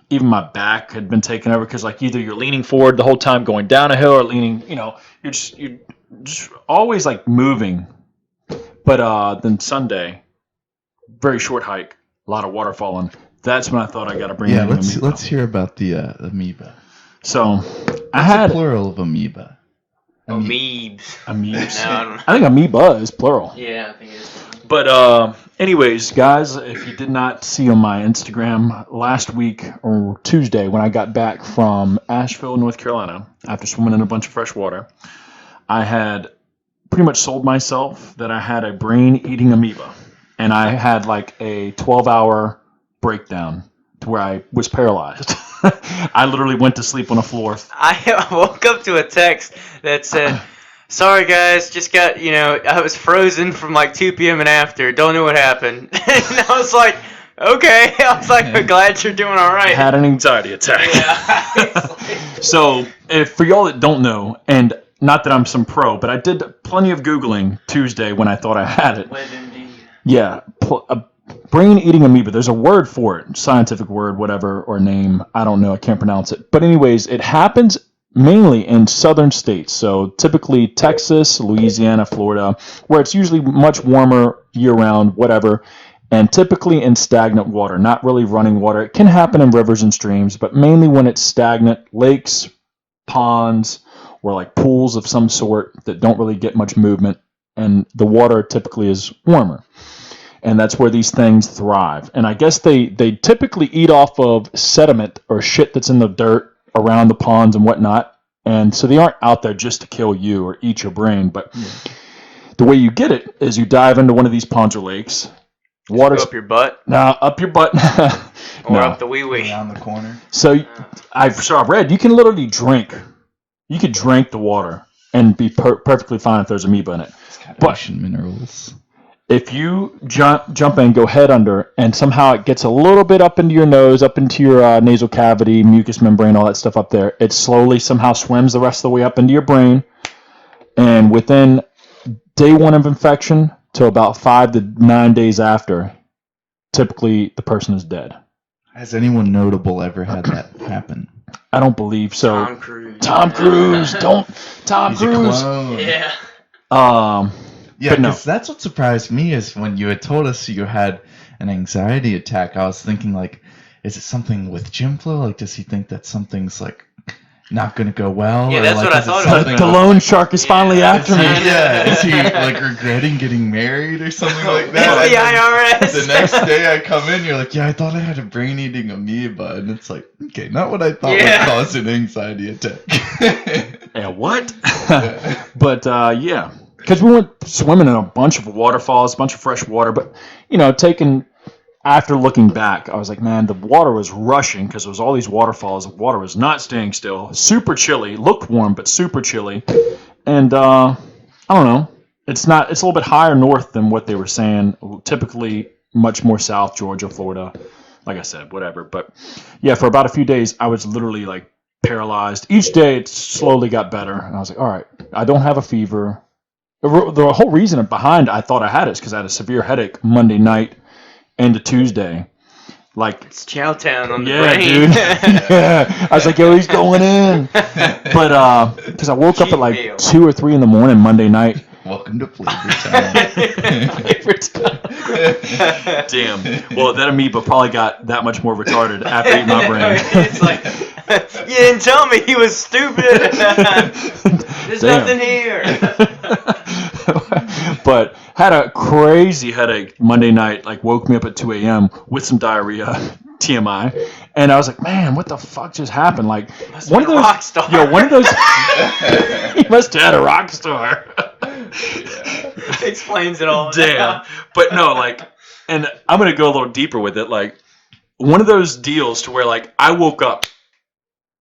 even my back had been taken over because, like, either you're leaning forward the whole time going down a hill or leaning, you're just always, like, moving. But then Sunday, very short hike, a lot of water falling. That's when I thought I got to bring in an amoeba. let's hear about the amoeba. So, I What's had the plural of amoeba? Amoebs. amoebas. No, I don't know. I think amoeba is plural. Yeah, I think it is. But anyways, guys, if you did not see on my Instagram last week or Tuesday when I got back from Asheville, North Carolina, after swimming in a bunch of fresh water, I had pretty much sold myself that I had a brain-eating amoeba. And I had like a 12-hour breakdown to where I was paralyzed. I literally went to sleep on the floor. I woke up to a text that said, "Sorry guys, just got, I was frozen from like 2 p.m. and after. Don't know what happened." And I was like, okay. I was like, I'm glad you're doing all right. I had an anxiety attack. Yeah. So, for y'all that don't know, and not that I'm some pro, but I did plenty of Googling Tuesday when I thought I had it. Yeah, brain-eating amoeba. There's a word for it, scientific word, whatever, or name. I don't know. I can't pronounce it. But anyways, it happens mainly in southern states. So typically Texas, Louisiana, Florida, where it's usually much warmer year-round, whatever, and typically in stagnant water, not really running water. It can happen in rivers and streams, but mainly when it's stagnant, lakes, ponds, or like pools of some sort that don't really get much movement, and the water typically is warmer. And that's where these things thrive. And I guess they typically eat off of sediment or shit that's in the dirt around the ponds and whatnot. And so they aren't out there just to kill you or eat your brain. But the way you get it is you dive into one of these ponds or lakes. Water's Up your butt up your butt. or up the wee-wee. Around the corner. So I've read you can literally drink. You could drink the water and be perfectly fine if there's amoeba in it. It's got But- ocean minerals. If you jump in, go head under, and somehow it gets a little bit up into your nose, up into your nasal cavity, mucous membrane, all that stuff up there, it slowly somehow swims the rest of the way up into your brain. And within day one of infection to about 5 to 9 days after, typically the person is dead. Has anyone notable ever had that happen? I don't believe so. Tom Cruise. Tom Cruise, don't Tom He's a Cruise. clone. Yeah. Yeah, But no. because that's what surprised me is when you had told us you had an anxiety attack. I was thinking, like, is it something with GYMFLO? Like, does he think that something's like not going to go well? Yeah, or, that's like, what I is it thought it was something The with- lone shark is finally Yeah. after me. Yeah, is he like regretting getting married or something like that? It's the And then IRS. the next day I come in, you're like, yeah, I thought I had a brain-eating amoeba, and it's like, okay, not what I thought Yeah. would cause an anxiety attack. Yeah, what? Yeah. But yeah, because we went swimming in a bunch of waterfalls, a bunch of fresh water. But after looking back, I was like, man, the water was rushing because there was all these waterfalls. The water was not staying still. Super chilly. Looked warm, but super chilly. And I don't know. It's a little bit higher north than what they were saying. Typically, much more south, Georgia, Florida. Like I said, whatever. But yeah, for about a few days, I was literally like paralyzed. Each day, it slowly got better, and I was like, all right, I don't have a fever. The whole reason behind I thought I had it is because I had a severe headache Monday night into Tuesday. Like, It's Chowtown on the yeah, brain. dude. Yeah. I was like, yo, he's going in. But because I woke up Cheat at like meal. 2 or 3 in the morning Monday night. Welcome to Flavor Town. Favorite time. Damn. Well, that amoeba probably got that much more retarded after eating my brain. It's like, you didn't tell me he was stupid. There's Damn. nothing here. But had a crazy headache Monday night, like woke me up at 2 a.m. with some diarrhea, TMI, And I was like, man, what the fuck just happened? Like, Must one have of been a those, rock star. yo, one of those, he must have had a rock star. Explains it all. Damn. But no, like, and I'm going to go a little deeper with it. Like, one of those deals to where, like, I woke up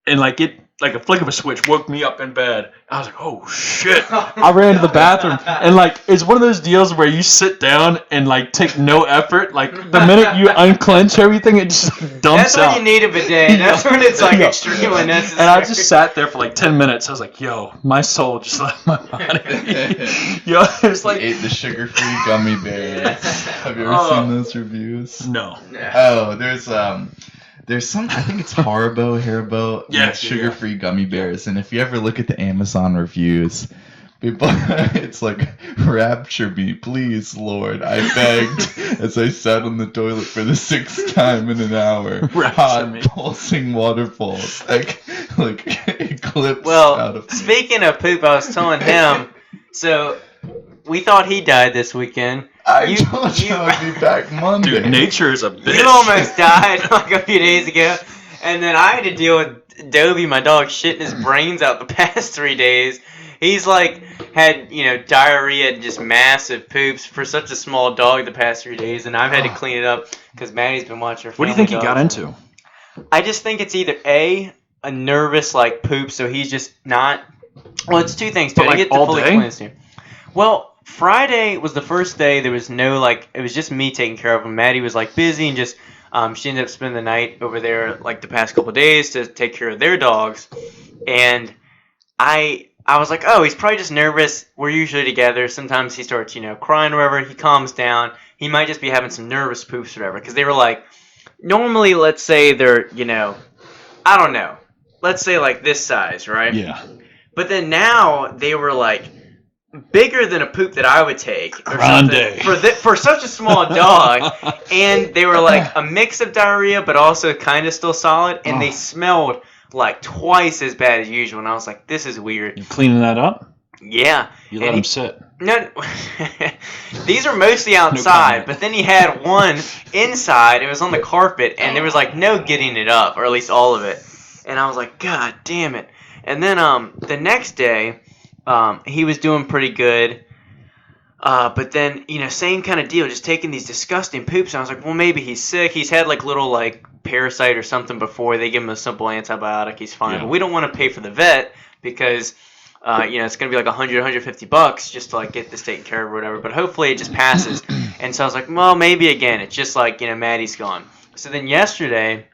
and, like, it, like a flick of a switch woke me up in bed. I was like, oh shit. I ran to the bathroom and like it's one of those deals where you sit down and like take no effort. Like the minute you unclench everything, it just dumps That's out. when you need a bidet. That's when it's like Yeah. extremely necessary. And I just sat there for like 10 minutes. I was like, yo, my soul just left my body. Yo, it's like He ate the sugar-free gummy bears. Have you ever seen those reviews? no. Oh, there's some, I think it's Haribo Yeah, makes sugar-free gummy bears, and if you ever look at the Amazon reviews, people, it's like, rapture me, please, Lord, I begged as I sat on the toilet for the 6th time in an hour. Rapture Hot, me. pulsing waterfalls, like eclipse Well, out of speaking of poop, I was telling him, so we thought he died this weekend. I told you I'd be back Monday. Dude, nature is a bitch. You almost died like a few days ago. And then I had to deal with Dobie, my dog, shitting his brains out the past 3 days. He's like had, diarrhea and just massive poops for such a small dog the past 3 days. And I've had to clean it up because Maddie's been watching her What do you family think he got dogs. into? I just think it's either a nervous like poop, so he's just not. Well, it's two things. But, Too. like, I get to all fully day? cleanse him. Well, Friday was the first day. There was no it was just me taking care of him. Maddie was like busy and just she ended up spending the night over there like the past couple of days to take care of their dogs. And I was like, oh, he's probably just nervous. We're usually together. Sometimes he starts crying or whatever. He calms down. He might just be having some nervous poops or whatever. Because they were like, normally let's say they're I don't know. Let's say like this size, right? Yeah. But then now they were like bigger than a poop that I would take or Grande. something for such a small dog. And they were like a mix of diarrhea, but also kind of still solid. And they smelled like twice as bad as usual. And I was like, this is weird. You cleaning that up? Yeah. You let him sit. No, these are mostly outside, comment. but then he had one inside. It was on the carpet, and there was like no getting it up, or at least all of it. And I was like, God damn it! And then the next day, he was doing pretty good. But then same kind of deal, just taking these disgusting poops. And I was like, well, maybe he's sick. He's had like little like parasite or something before. They give him a simple antibiotic. He's fine. Yeah. But we don't want to pay for the vet because. It's going to be like $100-$150 just to like get this taken care of or whatever. But hopefully it just passes. And so I was like, well, maybe again. It's just like, Maddie's gone. So then yesterday,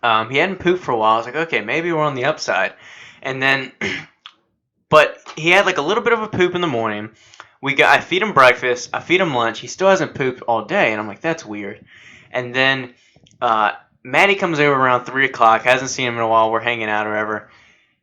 he hadn't pooped for a while. I was like, okay, maybe we're on the upside. And then, but he had like a little bit of a poop in the morning. I feed him breakfast. I feed him lunch. He still hasn't pooped all day. And I'm like, that's weird. And then Maddie comes over around 3 o'clock. Hasn't seen him in a while. We're hanging out or whatever.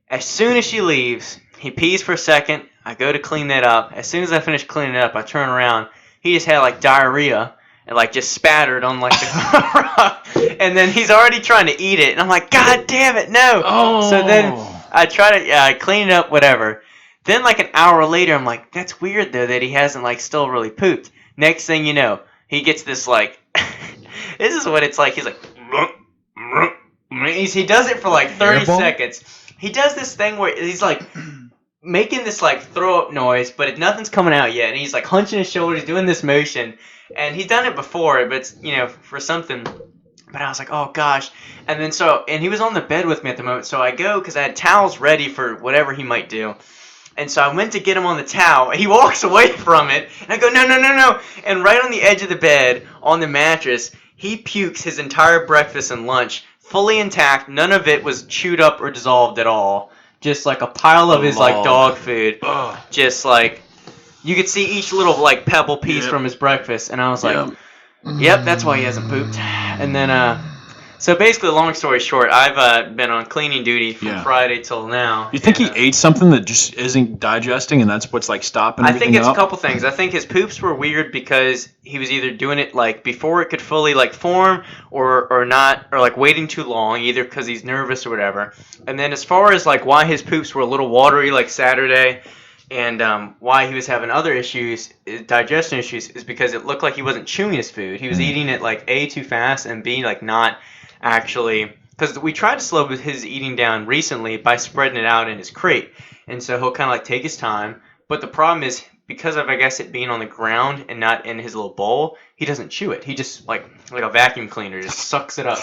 As soon as she leaves, he pees for a second. I go to clean that up. As soon as I finish cleaning it up, I turn around. He just had like diarrhea and like just spattered on like the and then he's already trying to eat it. And I'm like, God damn it, no. Oh. So then I try to clean it up, whatever. Then like an hour later, I'm like, that's weird though that he hasn't like still really pooped. Next thing you know, he gets this like, this is what it's like. He's like, he does it for like 30 seconds. He does this thing where he's like making this like throw up noise, but nothing's coming out yet. And he's like hunching his shoulders, doing this motion, and he's done it before, but it's, for something. But I was like, oh gosh. And then and he was on the bed with me at the moment, so I go because I had towels ready for whatever he might do. And so I went to get him on the towel. He walks away from it, and I go, no. And right on the edge of the bed, on the mattress, he pukes his entire breakfast and lunch. Fully intact, none of it was chewed up or dissolved at all. Just like a pile of his like dog food. Ugh. Just like you could see each little like pebble piece from his breakfast, and I was like, yep, that's why he hasn't pooped. And then so basically, long story short, I've been on cleaning duty from Friday till now. You think he ate something that just isn't digesting, and that's what's like stopping I everything think it's up? a couple things. I think his poops were weird because he was either doing it like before it could fully like form, or not, or like waiting too long, either because he's nervous or whatever. And then as far as like why his poops were a little watery like Saturday, and why he was having other issues, digestion issues, is because it looked like he wasn't chewing his food. He was eating it like A, too fast, and B, like not actually because we tried to slow his eating down recently by spreading it out in his crate, and so he'll kind of like take his time. But the problem is because of I guess it being on the ground and not in his little bowl, he doesn't chew it. He just like a vacuum cleaner just sucks it up.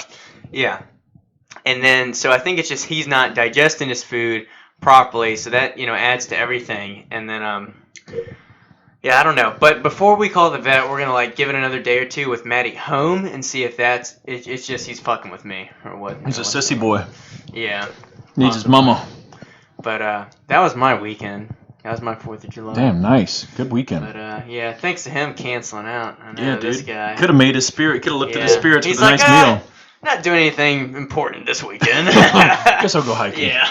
Yeah. And then so I think it's just he's not digesting his food properly, so that adds to everything. And then yeah, I don't know. But before we call the vet, we're gonna like give it another day or two with Maddie home and see if it's just he's fucking with me or what. He's a sissy boy. Yeah. Needs his mama. But that was my weekend. That was my 4th of July. Damn, nice. Good weekend. But yeah, thanks to him canceling out. I know Yeah, this dude. guy. Could have made his spirit. Could have lifted his spirits He's with a like, nice meal. Not doing anything important this weekend. Guess I'll go hiking. Yeah.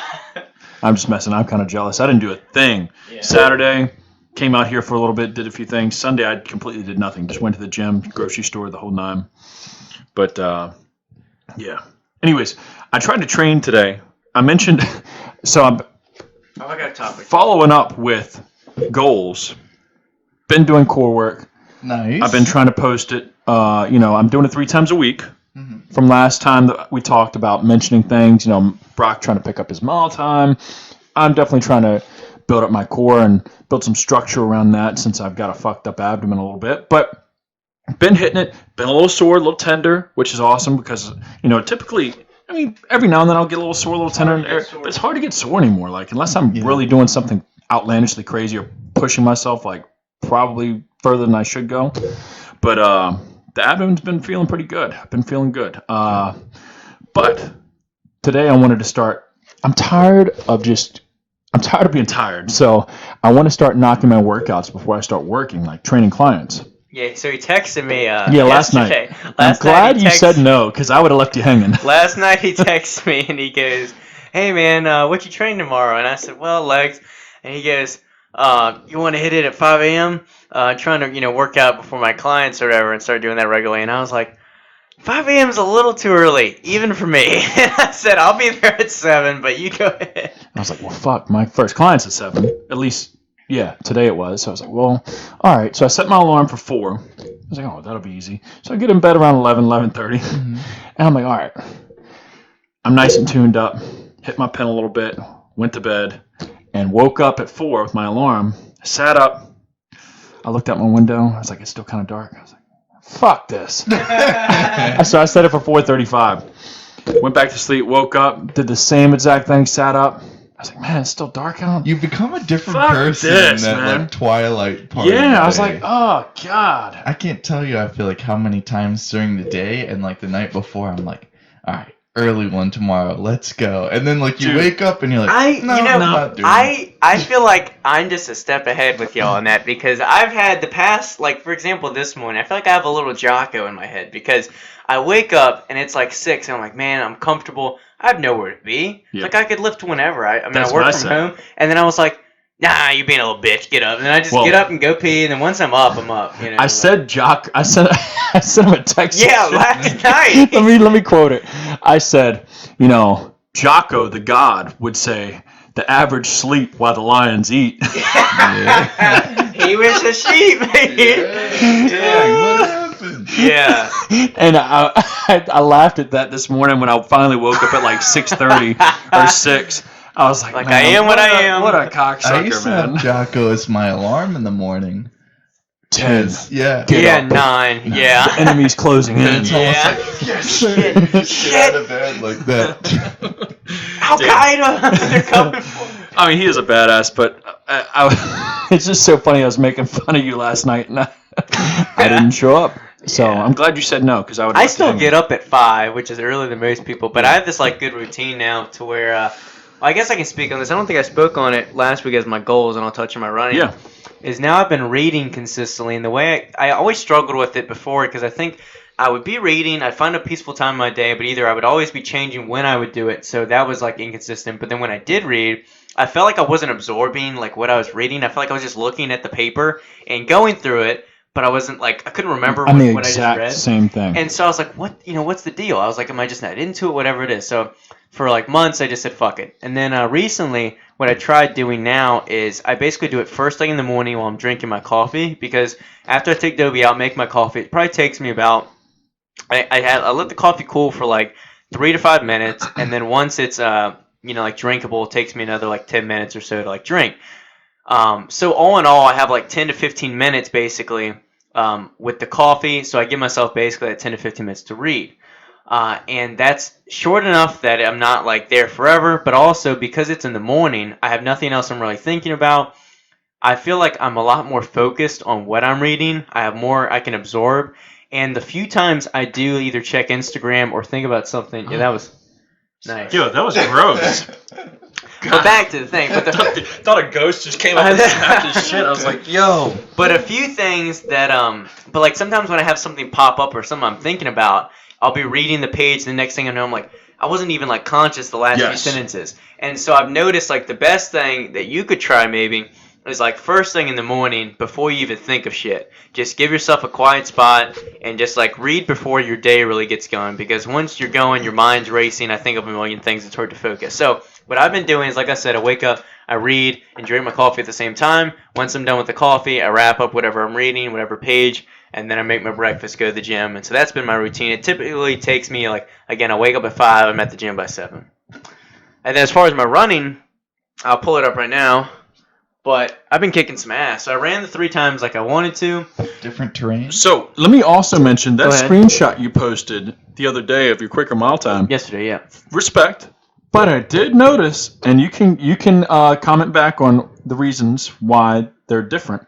I'm just messing. I'm kind of jealous. I didn't do a thing. Yeah. Saturday, came out here for a little bit, did a few things. Sunday, I completely did nothing. Just went to the gym, grocery store, the whole nine. But, yeah. Anyways, I tried to train today. I mentioned, so I'm I got a topic. following up with goals. Been doing core work. Nice. I've been trying to post it. I'm doing it 3 times a week. Mm-hmm. From last time that we talked about mentioning things, Brock trying to pick up his mile time. I'm definitely trying to build up my core and build some structure around that since I've got a fucked up abdomen a little bit. But been hitting it, been a little sore, a little tender, which is awesome because, typically, every now and then I'll get a little sore, a little tender, but it's hard to get sore anymore. Like, unless I'm really doing something outlandishly crazy or pushing myself, like, probably further than I should go. But, the abdomen's been feeling pretty good. I've been feeling good. But today I wanted to start. I'm tired of being tired. So I want to start knocking my workouts before I start working, like training clients. Yeah, so he texted me last yesterday. night. I'm glad you said no, because I would have left you hanging. Last night he texted me and he goes, "Hey man, what you train tomorrow?" And I said, "Well, legs." And he goes, "You want to hit it at 5 a.m.? Trying to work out before my clients or whatever and start doing that regularly." And I was like, 5 a.m. is a little too early, even for me. And I said, "I'll be there at 7, but you go ahead." I was like, well, fuck, my first client's at 7. At least, yeah, today it was. So I was like, well, all right. So I set my alarm for 4. I was like, oh, that'll be easy. So I get in bed around 11:30. Mm-hmm. And I'm like, all right. I'm nice and tuned up. Hit my pen a little bit. Went to bed. And woke up at 4 with my alarm. Sat up. I looked out my window. I was like, it's still kind of dark. I was like, fuck this. So I set it for 4:35. Went back to sleep, woke up, did the same exact thing, sat up. I was like, man, it's still dark out. You've become a different Fuck person this, in that man. like twilight part. of the Yeah, I was day. like, oh, God. I can't tell you, I feel like how many times during the day and like the night before, I'm like, all right, early one tomorrow, let's go. And then like you Dude, wake up and you're like, I'm not doing it. I feel like I'm just a step ahead with y'all on that because I've had the past, like for example this morning, I feel like I have a little Jocko in my head because I wake up and it's like 6 and I'm like, man, I'm comfortable. I have nowhere to be. Yep. Like I could lift whenever. I That's I what I work from said. home. And then I was like, nah, you being a little bitch, get up. And then I just get up and go pee. And then once I'm up, I'm up. I said I sent him a text. Yeah, last night. let me quote it. I said, Jocko, the god, would say, the average sleep while the lions eat. He was a sheep. Yeah, what happened? Yeah. And I laughed at that this morning when I finally woke up at like 6:30 or 6. I was like, Like, man, I am what I am. What a I cocksucker, used to man. have Jocko as my alarm in the morning. 10. Yeah. Get Yeah, up. 9. The Yeah. enemy's closing in. It's Yeah. almost like, yes, sir. Get out of bed like that. Al Qaeda, they're coming for me. I mean, he is a badass, but it's just so funny. I was making fun of you last night, and I didn't show up. So Yeah. I'm glad you said no, because I would. I still get up at 5, which is earlier than most people, but I have this like good routine now to where I guess I can speak on this. I don't think I spoke on it last week as my goals, and I'll touch on my running. Yeah. Is now I've been reading consistently, and the way I always struggled with it before because I think I would be reading, I'd find a peaceful time in my day, but either I would always be changing when I would do it, so that was like inconsistent. But then when I did read, I felt like I wasn't absorbing like what I was reading. I felt like I was just looking at the paper and going through it, but I wasn't like I couldn't remember I'm the what I just exact read. same thing. And so I was like, what's the deal? I was like, am I just not into it? Whatever it is. So for like months, I just said, fuck it. And then recently, what I tried doing now is I basically do it first thing in the morning while I'm drinking my coffee because after I take Dobie out, make my coffee, it probably takes me about, I let the coffee cool for like 3 to 5 minutes, and then once it's like drinkable, it takes me another like 10 minutes or so to like drink. So all in all, I have like 10 to 15 minutes basically with the coffee. So I give myself basically like 10 to 15 minutes to read. And that's short enough that I'm not like there forever, but also because it's in the morning, I have nothing else I'm really thinking about. I feel like I'm a lot more focused on what I'm reading. I have more I can absorb. And the few times I do either check Instagram or think about something, yeah, that was nice. Yo, that was gross. But back to the thing. But Thought a ghost just came up and snapped his shit. I was like, yo. But a few things that but like sometimes when I have something pop up or something I'm thinking about, I'll be reading the page, and the next thing I know, I'm like, I wasn't even like conscious the last few sentences. And so I've noticed like the best thing that you could try maybe is like first thing in the morning before you even think of shit. Just give yourself a quiet spot and just like read before your day really gets going, because once you're going, your mind's racing. I think of a million things. It's hard to focus. So what I've been doing is, like I said, I wake up, I read, and drink my coffee at the same time. Once I'm done with the coffee, I wrap up whatever I'm reading, whatever page, and then I make my breakfast, go to the gym. And so that's been my routine. It typically takes me like, again, I wake up at 5, I'm at the gym by 7. And then as far as my running, I'll pull it up right now. But I've been kicking some ass. So I ran the 3 times like I wanted to. Different terrain. So let me also mention that screenshot you posted the other day of your quicker mile time. Yesterday, yeah. Respect. But I did notice, and you can comment back on the reasons why they're different.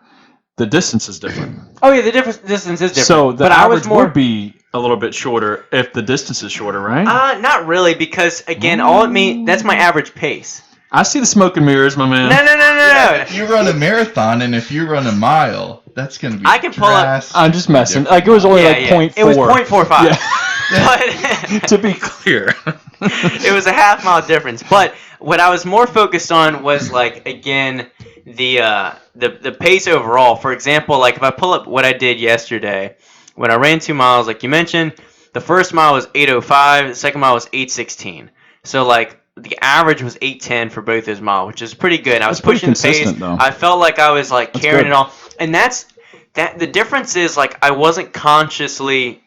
The distance is different. Oh yeah, the distance is different. So the average would be a little bit shorter if the distance is shorter, right? Not really, because again, that's my average pace. I see the smoke and mirrors, my man. No. If you run a marathon and if you run a mile, that's going to be I can pull up. I'm just messing. Like it was only like 0.4. It was 0.45. Yeah. But to be clear, it was a half-mile difference. But what I was more focused on was like again the pace overall. For example, like if I pull up what I did yesterday when I ran 2 miles, like you mentioned, the first mile was 8:05, the second mile was 8:16. So like the average was 8:10 for both those miles, which is pretty good. I was pushing the pace. Though. I felt like I was like carrying it all, and that's the difference is like I wasn't consciously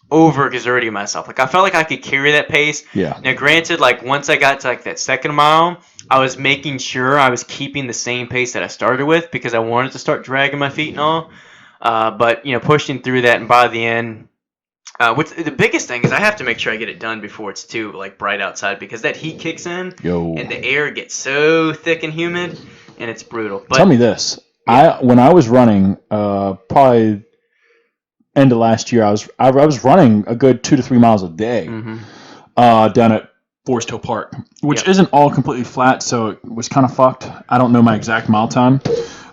overexerting myself. Like I felt like I could carry that pace. Yeah. Now, granted, like once I got to like that second mile, I was making sure I was keeping the same pace that I started with because I wanted to start dragging my feet and all. But pushing through that, and by the end. The biggest thing is I have to make sure I get it done before it's too like bright outside, because that heat kicks in and the air gets so thick and humid and it's brutal. But tell me this: when I was running, probably end of last year, I was running a good 2 to 3 miles a day down at Forest Hill Park, which isn't all completely flat, so it was kind of fucked. I don't know my exact mile time,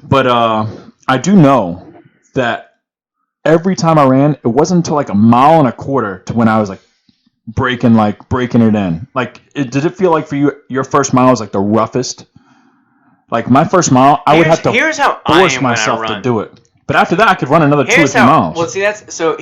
but I do know that. Every time I ran, it wasn't until like 1.25 miles to when I was like breaking it in. Like, did it feel like for you, your first mile was like the roughest? Like my first mile, I would have to force myself to do it. But after that, I could run another 2 or 3 miles. Well, see,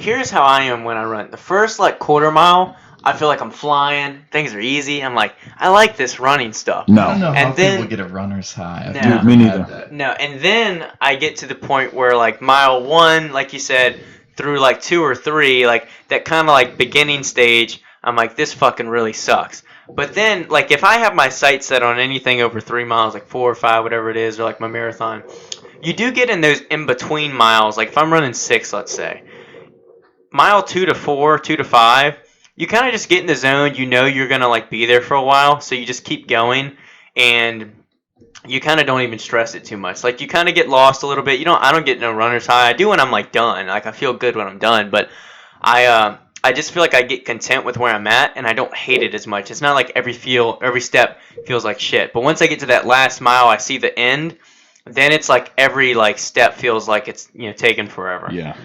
here's how I am when I run. The first like quarter mile, I feel like I'm flying. Things are easy. I'm like, I like this running stuff. No. I don't know and how then, people get a runner's high. No, me neither. No, and then I get to the point where like mile 1, like you said, through like 2 or 3, like that kind of like beginning stage, I'm like, this fucking really sucks. But then, like if I have my sights set on anything over 3 miles, like 4 or 5, whatever it is, or like my marathon, you do get in those in-between miles. Like if I'm running 6, let's say, mile 2 to 4, 2 to 5, you kind of just get in the zone. You know you're going to like be there for a while, so you just keep going, and you kind of don't even stress it too much. Like you kind of get lost a little bit. I don't get no runner's high. I do when I'm like done. Like I feel good when I'm done, but I just feel like I get content with where I'm at, and I don't hate it as much. It's not like every step feels like shit. But once I get to that last mile, I see the end, then it's like every like step feels like it's taken forever. Yeah.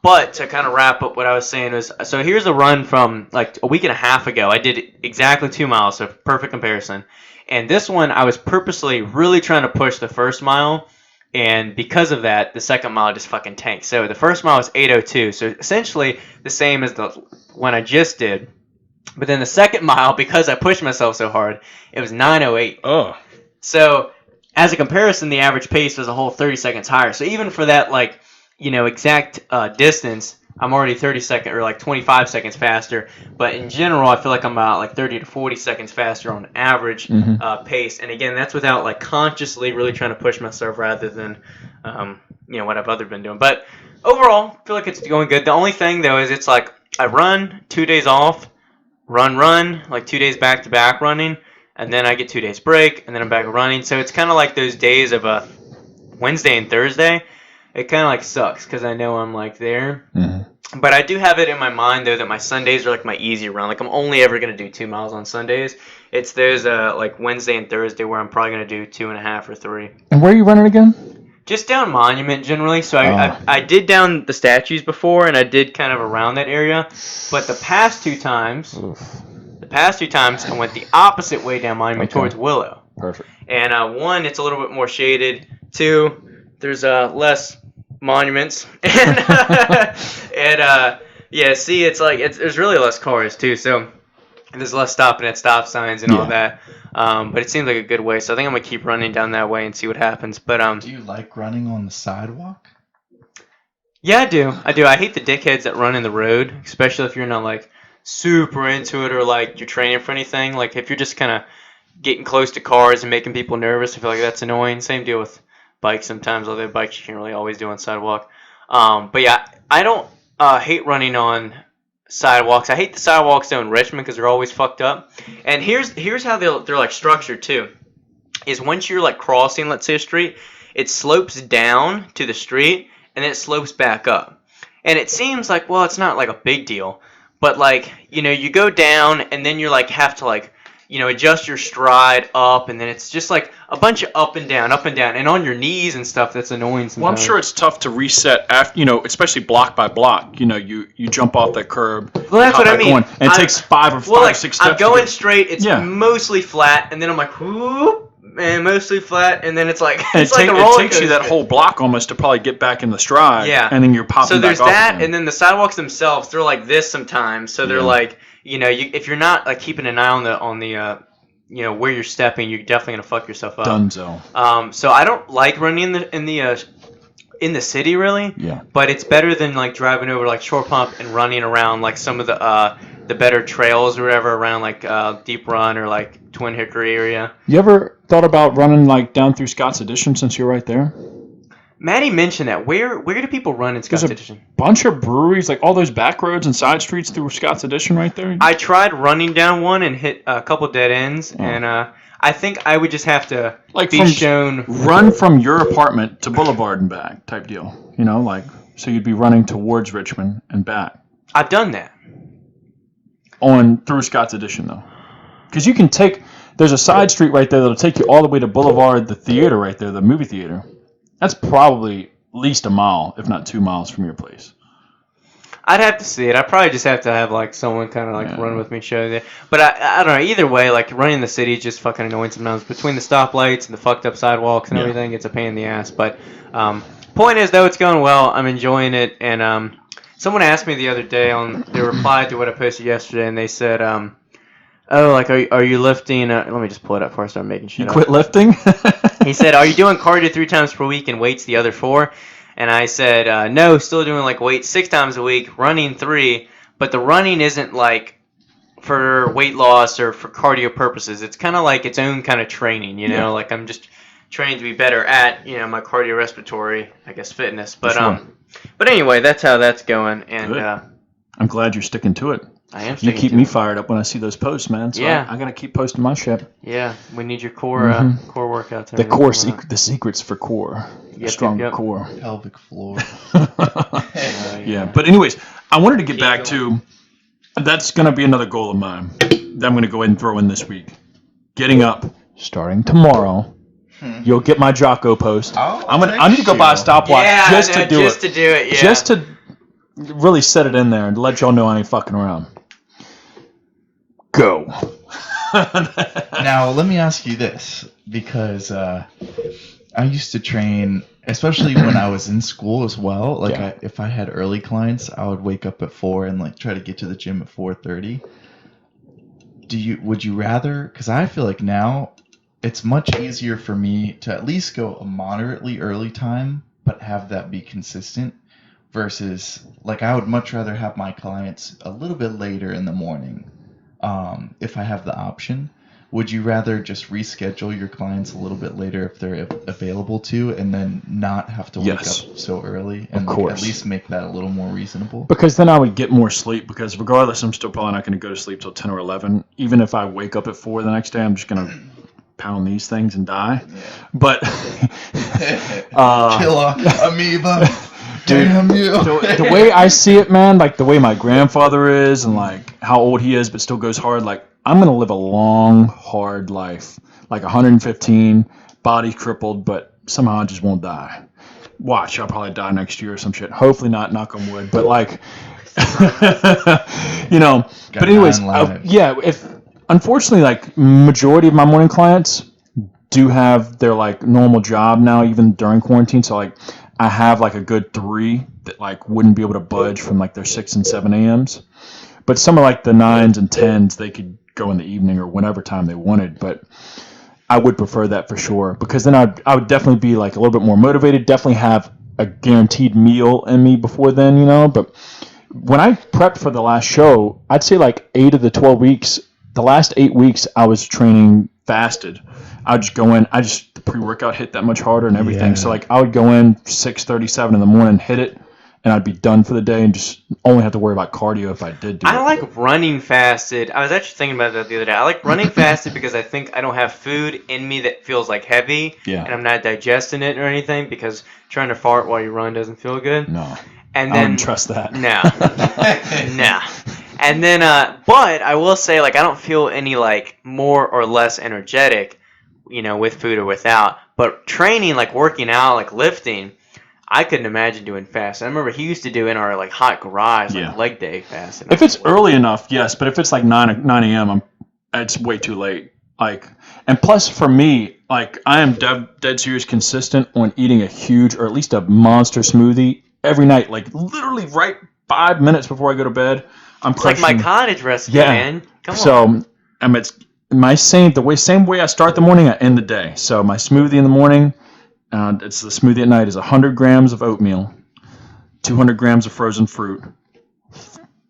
But to kind of wrap up what I was saying is, so here's a run from like a week and a half ago. I did exactly 2 miles, so perfect comparison. And this one, I was purposely really trying to push the first mile, and because of that, the second mile just fucking tanked. So the first mile was 8:02, so essentially the same as the one I just did. But then the second mile, because I pushed myself so hard, it was 9:08. Oh. So as a comparison, the average pace was a whole 30 seconds higher. So even for that, like, exact distance, I'm already 30 seconds or like 25 seconds faster. But in general, I feel like I'm about like 30 to 40 seconds faster on average pace. And again, that's without like consciously really trying to push myself rather than, what I've other been doing. But overall, I feel like it's going good. The only thing though is it's like I run 2 days off, run, like 2 days back to back running, and then I get 2 days break, and then I'm back running. So it's kind of like those days of a Wednesday and Thursday. It kind of like sucks because I know I'm like there. Mm-hmm. But I do have it in my mind though that my Sundays are like my easy run. Like I'm only ever gonna do 2 miles on Sundays. It's those like Wednesday and Thursday where I'm probably gonna do 2.5 or 3. And where are you running again? Just down Monument generally. So I did down the statues before, and I did kind of around that area. But the past two times I went the opposite way down Monument towards Willow. Perfect. And one, it's a little bit more shaded. Two, there's less monuments. And see, it's like there's really less cars too. So there's less stopping at stop signs and all that. But it seems like a good way. So I think I'm gonna keep running down that way and see what happens. But Do you like running on the sidewalk? yeah, I do. I hate the dickheads that run in the road, especially if you're not like super into it or like you're training for anything. Like if you're just kind of getting close to cars and making people nervous, I feel like that's annoying. Same deal with bikes sometimes, although bikes you can't really always do on sidewalk. But yeah, I don't hate running on sidewalks. I hate the sidewalks though in Richmond because they're always fucked up. And here's how they're like structured too. Is once you're like crossing, let's say a street, it slopes down to the street and then it slopes back up. And it seems like, well, it's not like a big deal, but like, you go down and then you're like have to like, adjust your stride up, and then it's just like a bunch of up and down, and on your knees and stuff. That's annoying sometimes. Well, I'm sure it's tough to reset after, especially block by block. You jump off that curb. Well, that's what I mean. And it takes five or six steps. I'm going straight. It's mostly flat, and then I'm like, whoop, and mostly flat, and then it's like it's like a roller coaster. It takes you that whole block almost to probably get back in the stride. Yeah. And then you're popping So there's back off that, again. and then the sidewalks themselves, they're like this sometimes. So they're like, if you're not like keeping an eye on the where you're stepping, you're definitely gonna fuck yourself up. Dunzo. So I don't like running in the city really. Yeah. But it's better than like driving over like Shore Pump and running around like some of the better trails or whatever around like Deep Run or like Twin Hickory area. You ever thought about running like down through Scott's Addition since you're right there? Maddie mentioned that. Where do people run in Scott's Addition? Bunch of breweries, like all those back roads and side streets through Scott's Addition right there. I tried running down one and hit a couple dead ends, and I think I would just have to be shown. Run from your apartment to Boulevard and back type deal. So you'd be running towards Richmond and back. I've done that. Through Scott's Addition though, because you can there's a side street right there that'll take you all the way to Boulevard, the theater right there, the movie theater. That's probably at least a mile, if not 2 miles from your place. I'd have to see it. I probably just have to have like someone kind of like run with me, show that. But I don't know. Either way, like running in the city is just fucking annoying sometimes. Between the stoplights and the fucked up sidewalks and everything, it's a pain in the ass. But point is though, it's going well. I'm enjoying it. And someone asked me the other day they replied to what I posted yesterday, and they said, "Oh, like are you lifting?" Let me just pull it up before I start making shit You up. quit lifting? He said, "Are you doing cardio 3 times per week and weights the other 4?" And I said, "No, still doing like weights 6 times a week, running 3. But the running isn't like for weight loss or for cardio purposes. It's kind of like its own kind of training, Like I'm just training to be better at my cardiorespiratory, I guess, fitness. But but anyway, that's how that's going. And I'm glad you're sticking to it. I am. You keep me fired up when I see those posts, man. So I gotta keep posting my shit. Yeah, we need your core core workouts. The secrets for core, strong core, Pelvic floor. Yeah, but anyways, I wanted to get back to. That's gonna be another goal of mine that I'm gonna go ahead and throw in this week. Getting up, starting tomorrow. You'll get my Jocko post. I need to go buy a stopwatch just to do it. Yeah. Just to really set it in there and let y'all know I ain't fucking around. Go. Now, let me ask you this, because I used to train, especially when I was in school as well. Like, if I had early clients, I would wake up at 4 and like try to get to the gym at 4:30. Would you rather? Because I feel like now it's much easier for me to at least go a moderately early time, but have that be consistent, versus like I would much rather have my clients a little bit later in the morning, if I have the option. Would you rather just reschedule your clients a little bit later if they're available to, and then not have to wake Yes. up so early, and Of like, course. at least make that a little more reasonable? Because then I would get more sleep, because regardless, I'm still probably not going to go to sleep till 10 or 11. Even if I wake up at 4 the next day, I'm just going to pound these things and die. Yeah. But Killer amoeba. Dude, Damn you. the way I see it, man, like the way my grandfather is and like how old he is but still goes hard, like I'm going to live a long, hard life. Like 115, body crippled, but somehow I just won't die. Watch, I'll probably die next year or some shit. Hopefully not, knock on wood. But like, you know. Got But anyways, 9 lives. yeah. If unfortunately, like majority of my morning clients do have their like normal job now, even during quarantine. So like, I have like a good 3 that like wouldn't be able to budge from like their 6 and 7 a.m.s. But some of like the 9s and 10s, they could go in the evening or whenever time they wanted. But I would prefer that for sure, because then I would definitely be like a little bit more motivated, definitely have a guaranteed meal in me before then, you know. But when I prepped for the last show, I'd say like 8 of the 12 weeks, the last 8 weeks I was training fasted. I'd just go in, the pre-workout hit that much harder and everything. Yeah. So like I would go in 6:37 in the morning, hit it, and I'd be done for the day and just only have to worry about cardio if I did do it. I like running fasted. I was actually thinking about that the other day. I like running fasted because I think I don't have food in me that feels like heavy, Yeah. and I'm not digesting it or anything, because trying to fart while you run doesn't feel good. No. And I then wouldn't trust that. No. No. And then, but I will say, like, I don't feel any, like, more or less energetic, you know, with food or without. But training, like, working out, like, lifting, I couldn't imagine doing fast. I remember he used to do in our, like, hot garage, like, Yeah. leg day fast. If it's early enough, yes. But if it's like 9 a.m., it's way too late. Like, and plus for me, like, I am dead serious consistent on eating a huge or at least a monster smoothie every night. Like, literally right 5 minutes before I go to bed, I'm It's like crushing. my cottage recipe, Yeah. man. Come on. So, it's same way I start the morning, I end the day. So my smoothie in the morning, it's the smoothie at night is 100 grams of oatmeal, 200 grams of frozen fruit.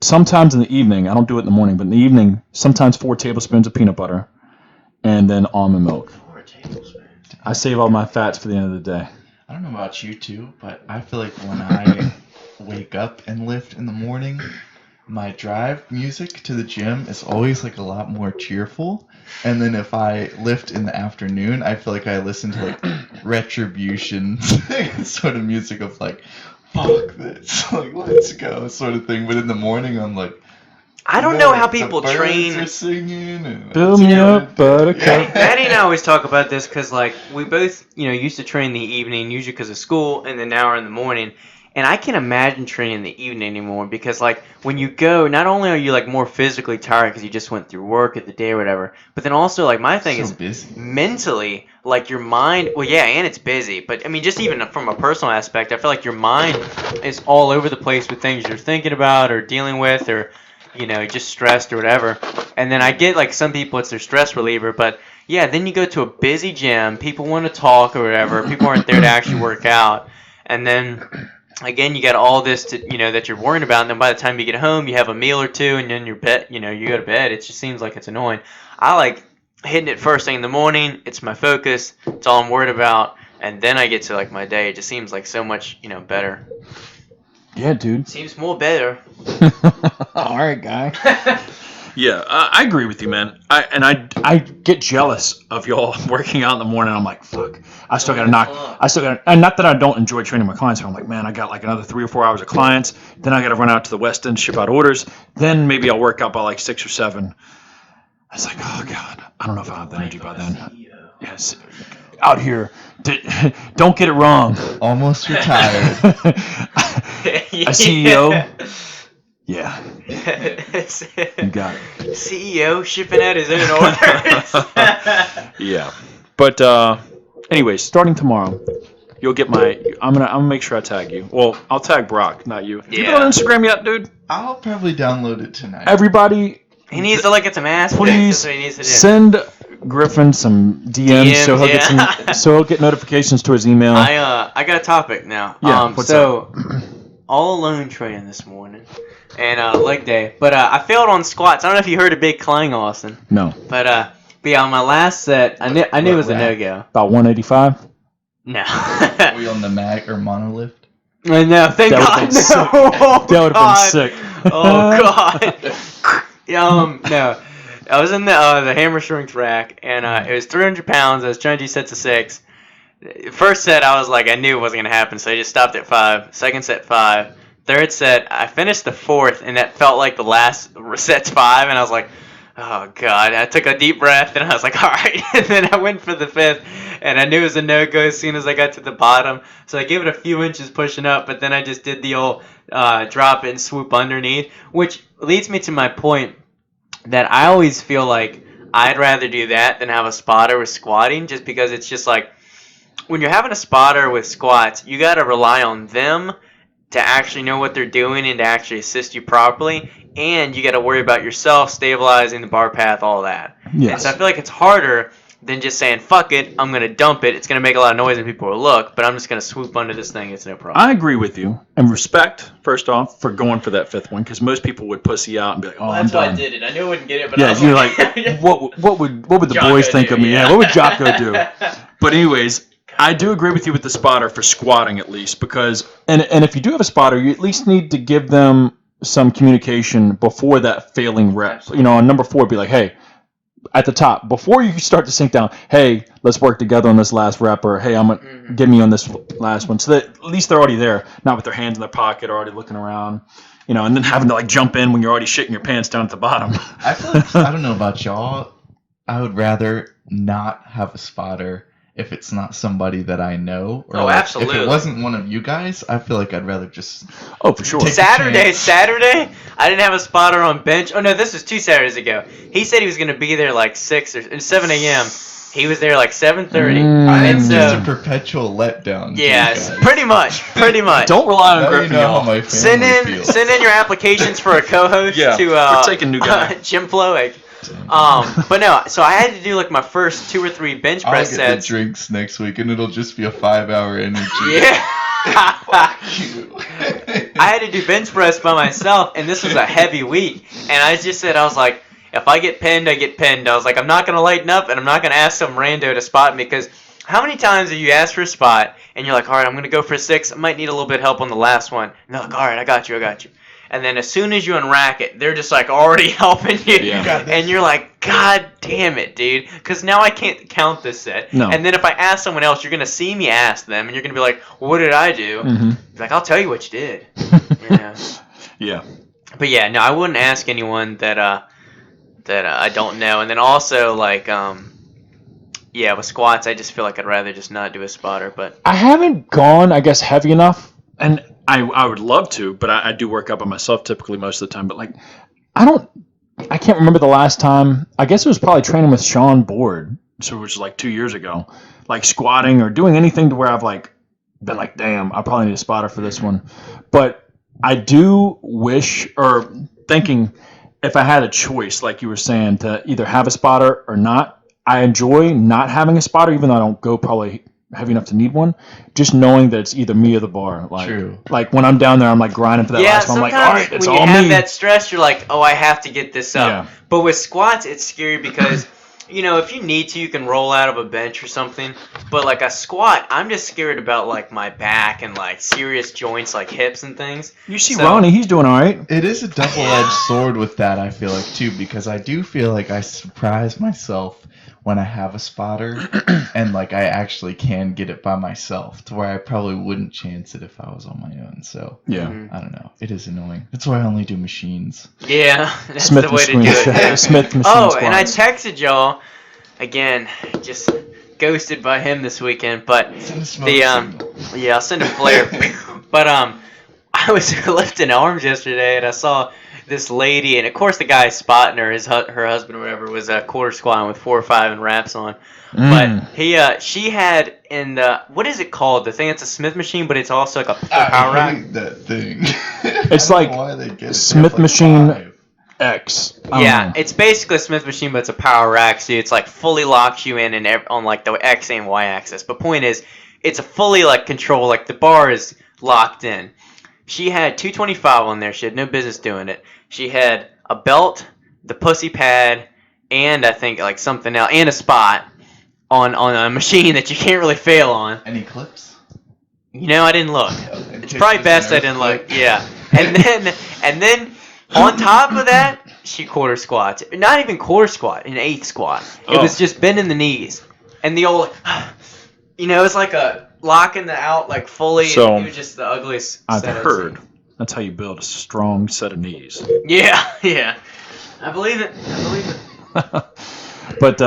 Sometimes in the evening, I don't do it in the morning, but in the evening, sometimes 4 tablespoons of peanut butter, and then almond milk. 4 tablespoons. I save all my fats for the end of the day. I don't know about you two, but I feel like when I wake up and lift in the morning, my drive music to the gym is always like a lot more cheerful. And then if I lift in the afternoon, I feel like I listen to like Retribution sort of music of like, fuck this, like let's go sort of thing. But in the morning, I'm like, I don't know how people the birds train. are singing and Fill me up, buttercup. Maddie and I always talk about this because, like, we both, you know, used to train in the evening, usually because of school, and then now we're in the morning. And I can't imagine training in the evening anymore because, like, when you go, not only are you, like, more physically tired because you just went through work at the day or whatever, but then also, like, my thing so is busy. mentally, like, your mind, well, yeah, and it's busy, but, I mean, just even from a personal aspect, I feel like your mind is all over the place with things you're thinking about or dealing with or, you know, just stressed or whatever. And then I get, like, some people, it's their stress reliever, but, yeah, then you go to a busy gym, people want to talk or whatever, people aren't there to actually work out, and then again, you got all this to, you know, that you're worrying about, and then by the time you get home, you have a meal or two, and then you're you know, you go to bed. It just seems like it's annoying. I like hitting it first thing in the morning. It's my focus. It's all I'm worried about, and then I get to like my day. It just seems like so much, you know, better. Yeah, dude. Seems more better. All right, guy. Yeah, I agree with you, man. I get jealous of y'all working out in the morning. I'm like, fuck. I still got to knock. And not that I don't enjoy training my clients, but I'm like, man, I got like another 3 or 4 hours of clients. Then I got to run out to the West End, ship out orders. Then maybe I'll work out by like 6 or 7. I was like, oh god, I don't know if I have the energy by then. Yes, out here. Don't get it wrong. Almost retired. A CEO. Yeah, you got it. CEO shipping out his own orders. Yeah, but anyways, starting tomorrow, you'll get my. I'm gonna make sure I tag you. Well, I'll tag Brock, not you. You been on Instagram yet, dude? I'll probably download it tonight. Everybody, He needs to look at some ass pics. please That's what he needs to do. send Griffin some DMs, so he'll DMs, get so he'll get notifications to his email. I got a topic now. Yeah, what's so all alone training this morning, and leg day. But I failed on squats. I don't know if you heard a big clang, Austin. No. But yeah, on my last set, I knew it was a What no go. About 185. No. Were you on the mag or monolift? No, thank That God. would've been sick. No. That would have been God. sick. Oh God. No. I was in the hammer strength rack, and it was 300 pounds. I was trying to do sets of 6. First set, I was like, I knew it wasn't gonna happen, so I just stopped at 5. Second set, 5. Third set, I finished the 4th, and that felt like the last set's 5, and I was like, oh God. I took a deep breath, and I was like, all right. And then I went for the 5th, and I knew it was a no-go as soon as I got to the bottom. So I gave it a few inches pushing up, but then I just did the old drop it and swoop underneath, which leads me to my point that I always feel like I'd rather do that than have a spotter with squatting, just because it's just like, when you're having a spotter with squats, you got to rely on them to actually know what they're doing and to actually assist you properly, and you got to worry about yourself stabilizing the bar path, all that. Yes. And so I feel like it's harder than just saying, fuck it, I'm going to dump it. It's going to make a lot of noise and people will look, but I'm just going to swoop under this thing. It's no problem. I agree with you, and respect, first off, for going for that 5th one, because most people would pussy out and be like, oh, I'm done. did it. I knew I wouldn't get it, but Yeah, you're like, what would the Jocko boys think do, of me? yeah. Yeah, what would Jocko do? But anyways, I do agree with you with the spotter for squatting at least, because And if you do have a spotter, you at least need to give them some communication before that failing rep. Absolutely. You know, on number 4, be like, hey, at the top, before you start to sink down, hey, let's work together on this last rep, or hey, I'm gonna get me on this last one. So that at least they're already there, not with their hands in their pocket, already looking around, you know, and then having to like jump in when you're already shitting your pants down at the bottom. I feel like, I don't know about y'all. I would rather not have a spotter if it's not somebody that I know. Or Oh, like, absolutely. If it wasn't one of you guys, I feel like I'd rather just. Oh, for sure. Take- Saturday, I didn't have a spotter on bench. Oh no, this was 2 Saturdays ago. He said he was gonna be there like 6 or 7 a.m. He was there like 7:30. I am And just so, a perpetual letdown. to you yes, guys. pretty much. Don't rely on Now you Griffin, know how y'all. my Send family in feels. your applications for a co-host Yeah, to we're taking new guy. GYMFLO. But no, so I had to do like my first 2 or 3 bench I'll press get sets. the drinks next week, and it'll just be a 5-hour energy. Yeah. You. I had to do bench press by myself, and this was a heavy week. And I just said, I was like, if I get pinned, I get pinned. I was like, I'm not going to lighten up, and I'm not going to ask some rando to spot me, because how many times have you asked for a spot, and you're like, all right, I'm going to go for a 6. I might need a little bit of help on the last one. And they're like, all right, I got you. And then as soon as you unrack it, they're just like already helping you. Yeah. You got this. And you're like, God damn it, dude. Because now I can't count this set. No. And then if I ask someone else, you're going to see me ask them, and you're going to be like, well, what did I do? Mm-hmm. Be like, I'll tell you what you did. Yeah. yeah. But yeah, no, I wouldn't ask anyone that I don't know. And then also, like, yeah, with squats, I just feel like I'd rather just not do a spotter. But I haven't gone, I guess, heavy enough. And I would love to, but I do work out by myself typically most of the time. But like, I can't remember the last time. I guess it was probably training with Sean Board, so which is like 2 years ago, like squatting or doing anything to where I've like been like, damn, I probably need a spotter for this one. But I do wish, or thinking, if I had a choice, like you were saying, to either have a spotter or not, I enjoy not having a spotter, even though I don't go probably heavy enough to need one. Just knowing that it's either me or the bar. Like, True. Like when I'm down there, I'm like grinding for that yeah, last one. I'm like, all sometimes right, it's when you all have me. that stress, you're like, oh, I have to get this up. Yeah. But with squats, it's scary because, you know, if you need to, you can roll out of a bench or something. But like a squat, I'm just scared about like my back and like serious joints like hips and things. You see So- Ronnie, he's doing all right. It is a double-edged sword with that, I feel like, too, because I do feel like I surprise myself when I have a spotter and like I actually can get it by myself to where I probably wouldn't chance it if I was on my own. So Yeah. Mhm. I don't know. It is annoying. That's why I only do machines. Yeah, that's Smith the way to do machine. it. Yeah. Smith machine Oh, and I squats. texted y'all again, just ghosted by him this weekend. But Send a smoke the signal. yeah, I'll send a flare. But I was lifting arms yesterday, and I saw this lady, and of course the guy spotting her, her husband or whatever, was quarter squatting with 4 or 5 and wraps on. But she had in the, what is it called? The thing that's a Smith machine, but it's also like a power I rack. hate that thing. It's I don't like know why they get it. They Smith have like machine- 5. X. I don't Yeah, know. it's basically a Smith machine, but it's a power rack, so it's like fully locks you in and on like the X and Y axis. But point is, it's a fully like control, like the bar is locked in. She had 225 on there. She had no business doing it. She had a belt, the pussy pad, and I think like something else, and a spot on a machine that you can't really fail on. Any clips? I didn't look. In It's case probably there's best an I didn't look. earthquake. Yeah. And then on top of that, she quarter squats. Not even quarter squat, an eighth squat. It was just bending the knees. And the old, it's like a locking the out like fully. So, it was just the ugliest. I've set I've heard seen. that's how you build a strong set of knees. Yeah. I believe it. But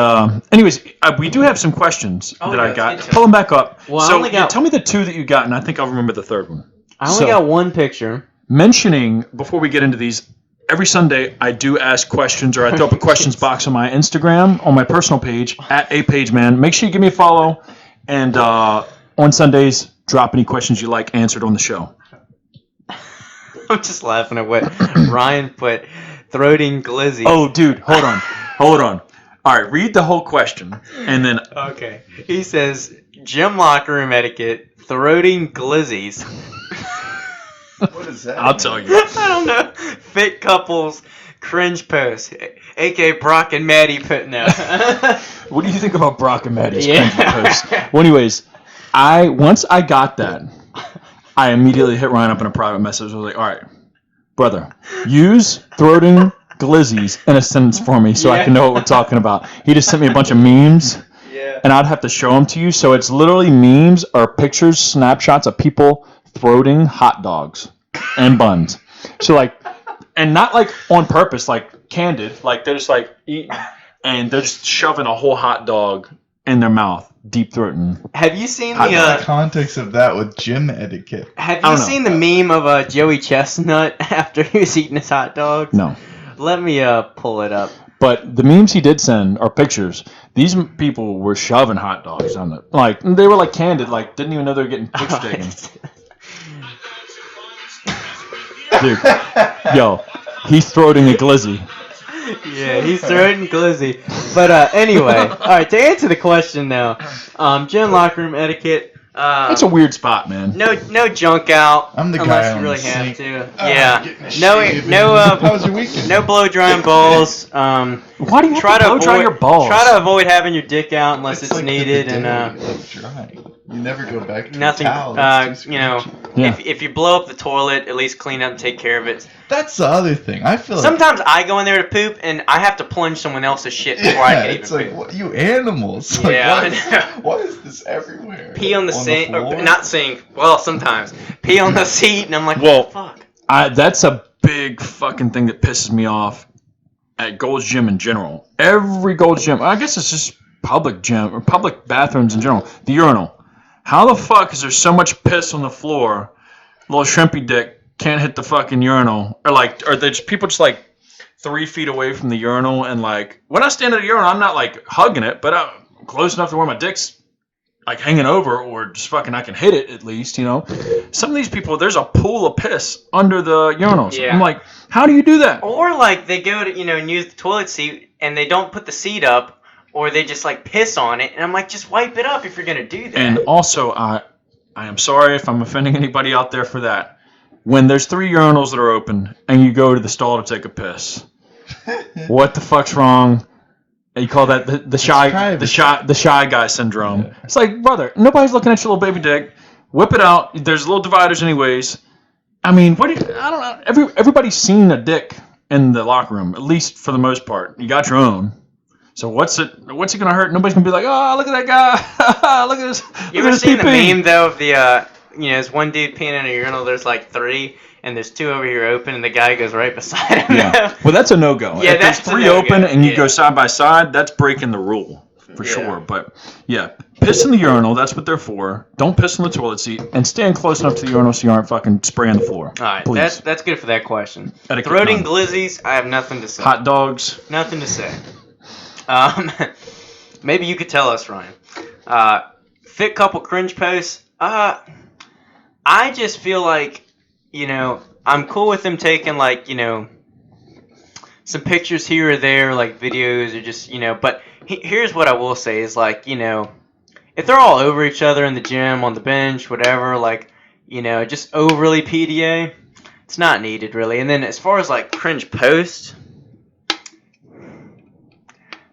anyways, we do have some questions Oh, that yeah, I let's got. get to Pull them back up. Well, I so only got- tell me the two that you got, and I think I'll remember the third one. I only got one picture. Mentioning, before we get into these, every Sunday I do ask questions, or I throw up a questions box on my Instagram, on my personal page, @apageman. Make sure you give me a follow, and on Sundays, drop any questions you like answered on the show. I'm just laughing at what Ryan put. Throating glizzy. Oh, dude, hold on. All right, read the whole question, and then Okay. He says, gym locker room etiquette, throating glizzies. What is that? I'll tell you. I don't know. Fit couples, cringe post. A.K.A. Brock and Maddie putting out. What do you think about Brock and Maddie's Yeah. cringy post? Well, anyways, once I got that, I immediately hit Ryan up in a private message. I was like, all right, brother, use throating glizzies in a sentence for me so I can know what we're talking about. He just sent me a bunch of memes, Yeah. and I'd have to show them to you. So it's literally memes or pictures, snapshots of people throating hot dogs and buns. So like, and not like on purpose, like candid, like they're just like eating, and they're just shoving a whole hot dog in their mouth, deep throating. Have you seen What's the the context of that with gym etiquette? Have I you don't seen the meme of Joey Chestnut after he was eating his hot dogs? No. Let me pull it up. But the memes he did send are pictures. These people were shoving hot dogs on it. Like, they were like candid, like didn't even know they were getting picture taken. Dude, yo, he's throating a glizzy. Yeah, he's throwing glizzy. But anyway, all right. To answer the question now, gym locker room etiquette. That's a weird spot, man. No junk out. I'm the guy unless you on really the have sink. to. Ah, Yeah. getting a No. shave No. in. How was your weekend? No blow drying balls. Why do you have Try to blow dry avoid your balls? Try to avoid having your dick out unless it's like needed, the and bidet of drying. You never go back to nothing. a towel. That's too Yeah. Yeah. If you blow up the toilet, at least clean up and take care of it. That's the other thing. I feel like Sometimes I go in there to poop and I have to plunge someone else's shit before I can even it's like poop. what, you animals. Like, Yeah, why, I know. why is this everywhere? Pee on the sink, floor? or not sink. Well, sometimes pee on the seat, and I'm like, Well, what the fuck? That's a big fucking thing that pisses me off at Gold's Gym in general. Every Gold's Gym, I guess it's just public gym or public bathrooms in general. The urinal. How the fuck is there so much piss on the floor? Little shrimpy dick can't hit the fucking urinal, or there's people just like 3 feet away from the urinal, and like when I stand at the urinal, I'm not like hugging it, but I'm close enough to where my dick's like hanging over, or just fucking I can hit it at least, you know. Some of these people, there's a pool of piss under the urinals. Yeah. I'm like, how do you do that? Or like they go to and use the toilet seat and they don't put the seat up, or they just like piss on it, and I'm like, just wipe it up if you're gonna do that. And also, I am sorry if I'm offending anybody out there for that. When there's 3 urinals that are open and you go to the stall to take a piss, what the fuck's wrong? You call that the shy guy syndrome. Yeah. It's like, brother, nobody's looking at your little baby dick. Whip it out. There's little dividers anyways. I mean, I don't know. Everybody's seen a dick in the locker room, at least for the most part. You got your own. So what's it gonna hurt? Nobody's gonna be like, oh, look at that guy. Look at this. You look ever at this seen the PP." meme though of the there's one dude peeing in a urinal, there's like 3, and there's 2 over here open, and the guy goes right beside him. Yeah. Well, that's a no-go. Yeah, if there's that's a 3 no-go. open and you Yeah. go side by side, that's breaking the rule for Yeah. sure. But yeah, piss in the urinal. That's what they're for. Don't piss in the toilet seat, and stand close enough to the urinal so you aren't fucking spraying the floor. All right, Please. that's good for that question. Etiquette Throating none. glizzies, I have nothing to say. Hot dogs. Nothing to say. Maybe you could tell us, Ryan. Fit couple cringe posts. I just feel like, I'm cool with them taking like, some pictures here or there, like videos or just, but here's what I will say is like, if they're all over each other in the gym, on the bench, whatever, like, just overly PDA. It's not needed really. And then as far as like cringe post,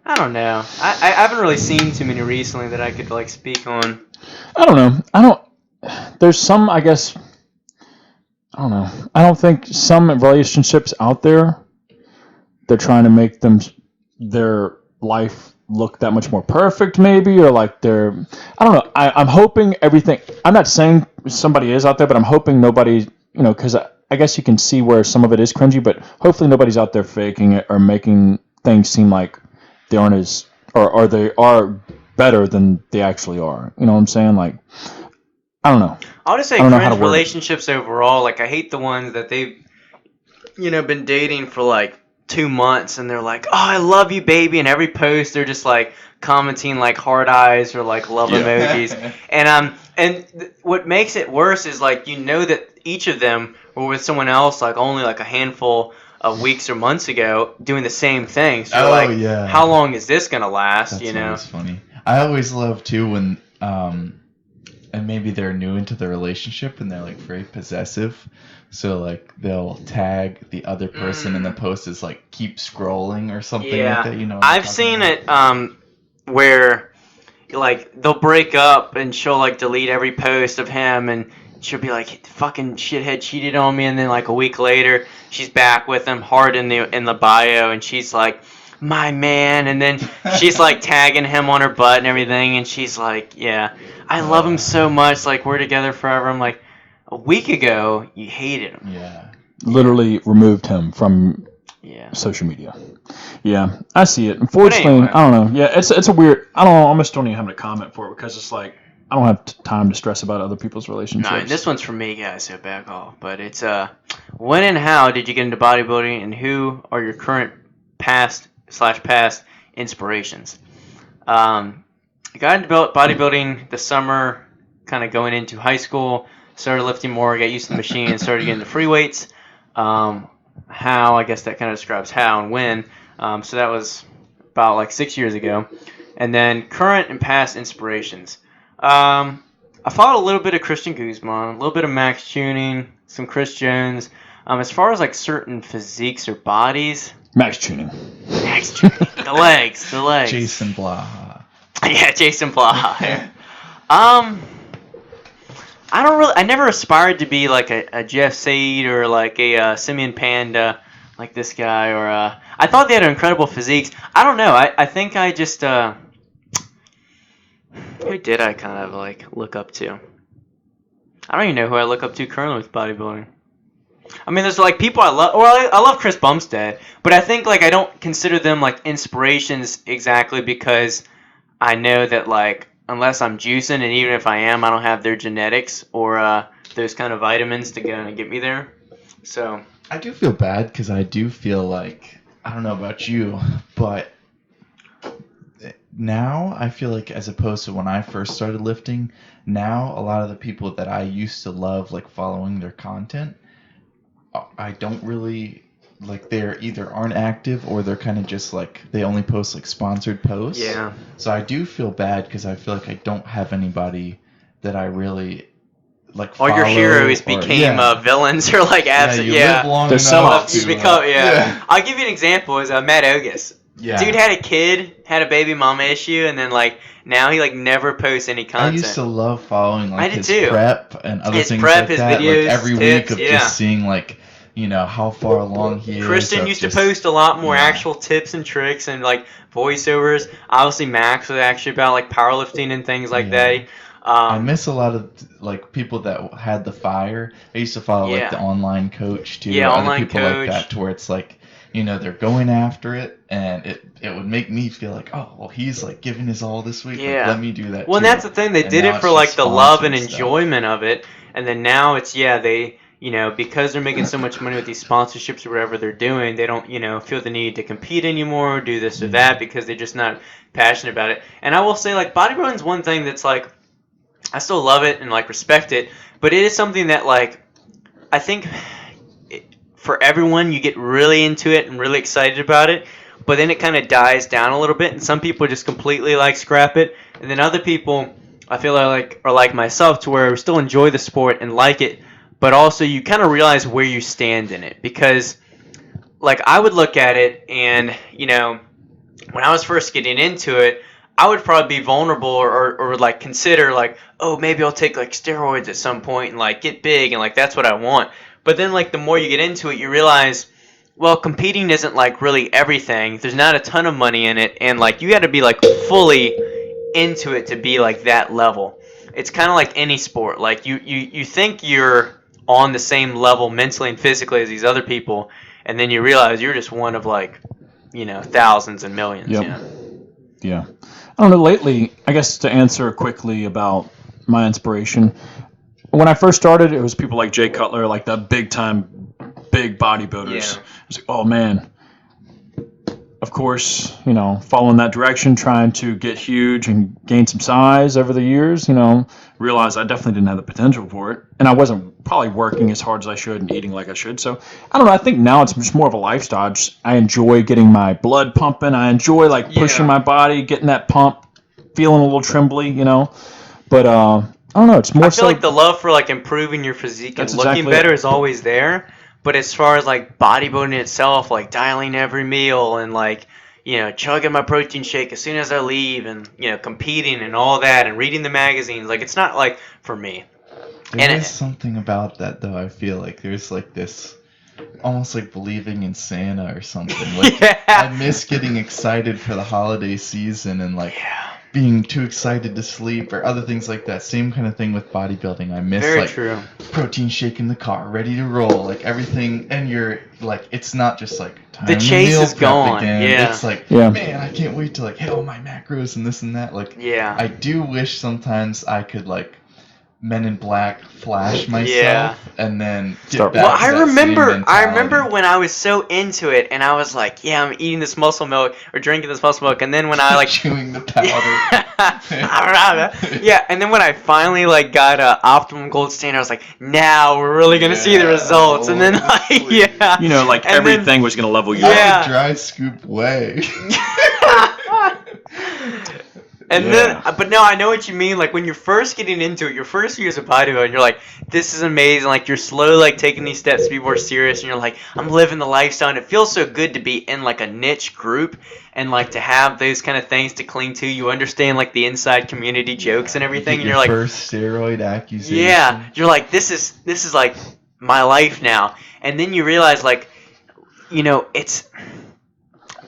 I don't know. I haven't really seen too many recently that I could like speak on. I don't know. There's some, I guess. I don't know. I don't think some relationships out there, they're trying to make their life look that much more perfect, maybe, or like I don't know. I'm hoping everything. I'm not saying somebody is out there, but I'm hoping nobody, because I guess you can see where some of it is cringy, but hopefully nobody's out there faking it or making things seem like they aren't or they are better than they actually are. You know what I'm saying? Like, I don't know. I'll just say cringe relationships overall. Like, I hate the ones that they've, been dating for like 2 months and they're like, "Oh, I love you, baby," and every post they're just like commenting like heart eyes or like love emojis. And what makes it worse is like that each of them were with someone else like only like a handful of weeks or months ago doing the same thing. So you're like, yeah. how long is this gonna last? That's always funny. I always love too when and maybe they're new into the relationship and they're like very possessive. So like they'll tag the other person and the post is like keep scrolling or something like that. I've seen it where like they'll break up and she'll like delete every post of him and she'll be like, fucking shithead cheated on me, and then like a week later she's back with him hard in the bio and she's like, my man, and then she's like tagging him on her butt and everything and she's like, yeah, I love him so much, like we're together forever. I'm like, a week ago you hated him. Yeah. Literally removed him from social media. Yeah, I see it. Unfortunately, anyway. I don't know. Yeah, it's a weird. I almost don't even have a comment for it because it's like I don't have time to stress about other people's relationships. No, this one's from me, guys, so back off. But it's when and how did you get into bodybuilding, and who are your current past inspirations? I got into bodybuilding this summer, kind of going into high school. Started lifting more, got used to the machine, and started getting the free weights. How, I guess that kind of describes how and when. So that was about like 6 years ago. And then current and past inspirations. I followed a little bit of Christian Guzman, a little bit of Max Tuning, some Chris Jones. As far as like certain physiques or bodies. Max Tuning. The legs. Jason Blaha. Yeah, Jason Blaha. I never aspired to be like a Jeff Said or like a Simeon Panda, like this guy, or I thought they had incredible physiques. I don't know. I think I just who did I kind of like look up to? I don't even know who I look up to currently with bodybuilding. I mean, there's like people I love. Well, I love Chris Bumstead, but I think like I don't consider them like inspirations exactly because I know that like unless I'm juicing, and even if I am, I don't have their genetics or those kind of vitamins to get me there. So I do feel bad because I do feel like, I don't know about you, but now I feel like as opposed to when I first started lifting, now a lot of the people that I used to love like following their content, I don't really like, they're either aren't active or they're kind of just like they only post like sponsored posts. Yeah. So I do feel bad because I feel like I don't have anybody that I really like follow. All your heroes became villains or like absolute. Live long They're enough sell-offs. Yeah. I'll give you an example. Is Matt Ogus. Yeah. Dude had a kid, had a baby mama issue, and then like now he like never posts any content. I used to love following like I did his too. prep and other His things prep, like his that. videos, like every tips, week of yeah. just seeing like, how far along he is. Kristen used to post a lot more actual tips and tricks and like voiceovers. Obviously, Max was actually about like powerlifting and things like that. I miss a lot of like people that had the fire. I used to follow like the online coach too. Yeah, other online people coach. like that, to where it's like, they're going after it, and it would make me feel like, oh, well, he's like giving his all this week. Yeah. Like, let me do that. Well, too. and that's the thing. They And did now it it's for like just the love and sponsored stuff. enjoyment of it, and then now it's they. Because they're making so much money with these sponsorships or whatever they're doing, they don't, feel the need to compete anymore or do this or that because they're just not passionate about it. And I will say, like, bodybuilding's one thing that's, like, I still love it and, like, respect it, but it is something that, like, I think for everyone, you get really into it and really excited about it, but then it kind of dies down a little bit, and some people just completely, like, scrap it, and then other people I feel like are like myself to where we still enjoy the sport and like it, but also you kind of realize where you stand in it because like I would look at it and when I was first getting into it, I would probably be vulnerable or like consider like, oh, maybe I'll take like steroids at some point and like get big and like that's what I want. But then like the more you get into it, you realize, well, competing isn't like really everything. There's not a ton of money in it, and like you got to be like fully into it to be like that level. It's kind of like any sport. Like you think you're on the same level mentally and physically as these other people, and then you realize you're just one of like thousands and millions. Yep. Yeah. I don't know. Lately, I guess to answer quickly about my inspiration, when I first started, it was people like Jay Cutler, like the big bodybuilders. Yeah. It's like, oh man. Of course, following that direction, trying to get huge and gain some size over the years, realized I definitely didn't have the potential for it. And I wasn't probably working as hard as I should and eating like I should. So, I don't know. I think now it's just more of a lifestyle. I enjoy getting my blood pumping. I enjoy, like, pushing my body, getting that pump, feeling a little trembly, But, I don't know. It's more I feel like the love for, like, improving your physique and looking better is always there. But as far as like bodybuilding itself, like dialing every meal and like chugging my protein shake as soon as I leave and competing and all that and reading the magazines, like it's not like for me. There is something about that though. I feel like there's like this almost like believing in Santa or something. Like I miss getting excited for the holiday season and like being too excited to sleep or other things like that. Same kind of thing with bodybuilding. I miss protein shake in the car, ready to roll, like everything. And you're like, it's not just like time the chase meal is prep gone. again. Yeah. It's like, man, I can't wait to like hit all my macros and this and that. Like, I do wish sometimes I could like Men in Black flash myself and then get back to that same mentality. I remember when I was so into it and I was like, I'm eating this muscle milk or drinking this muscle milk, and then when I like chewing the powder. and then when I finally like got Optimum Gold Standard, I was like, now we're really gonna see the results, and then like like everything was gonna level you up. Dry scoop way. And then, but no, I know what you mean. Like when you're first getting into it, your first year as a bodybuilder, and you're like, this is amazing. Like you're slowly like taking these steps to be more serious, and you're like, I'm living the lifestyle. And it feels so good to be in like a niche group and like to have those kind of things to cling to. You understand like the inside community jokes and everything. And you're like, first steroid accusation. Yeah, you're like, this is like my life now. And then you realize like, it's.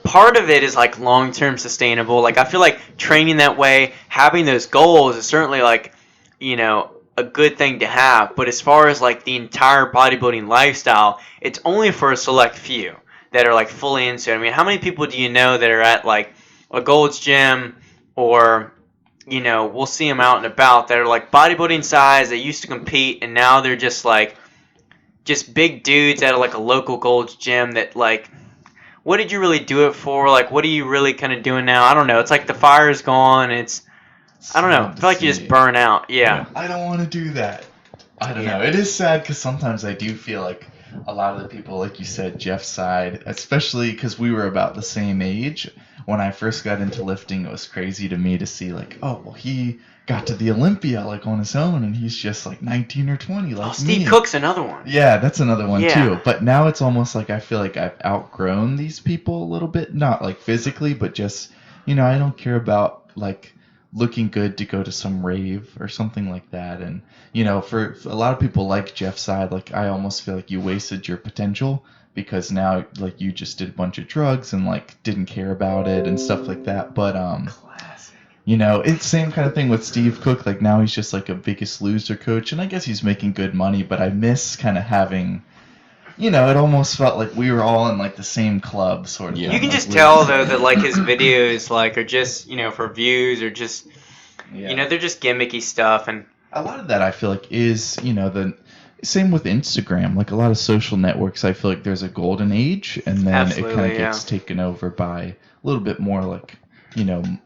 Part of it is like long-term sustainable. Like I feel like training that way, having those goals is certainly like, a good thing to have. But as far as like the entire bodybuilding lifestyle, it's only for a select few that are like fully into it. I mean, how many people do you know that are at like a Gold's Gym or, we'll see them out and about that are like bodybuilding size, they used to compete and now they're just like, just big dudes at like a local Gold's Gym that like, what did you really do it for? Like, what are you really kind of doing now? I don't know. It's like the fire is gone. I don't know. I feel like you just burn out. Yeah. I don't want to do that. I don't know. It is sad because sometimes I do feel like a lot of the people, like you said, Jeff's side, especially because we were about the same age. When I first got into lifting, it was crazy to me to see like, oh, well, he got to the Olympia like on his own and he's just like 19 or 20 like Steve Cook's another one. Yeah, that's another one too. But now it's almost like I feel like I've outgrown these people a little bit, not like physically, but just I don't care about like looking good to go to some rave or something like that. And for a lot of people like Jeff's side, like I almost feel like you wasted your potential because now like you just did a bunch of drugs and like didn't care about it and stuff like that. But it's same kind of thing with Steve Cook. Like now he's just like a Biggest Loser coach, and I guess he's making good money. But I miss kind of having, it almost felt like we were all in like the same club, sort of. You can just tell though that like his videos like are just for views or just they're just gimmicky stuff, and a lot of that I feel like is the same with Instagram. Like a lot of social networks, I feel like there's a golden age, and then it kind of gets taken over by a little bit more like.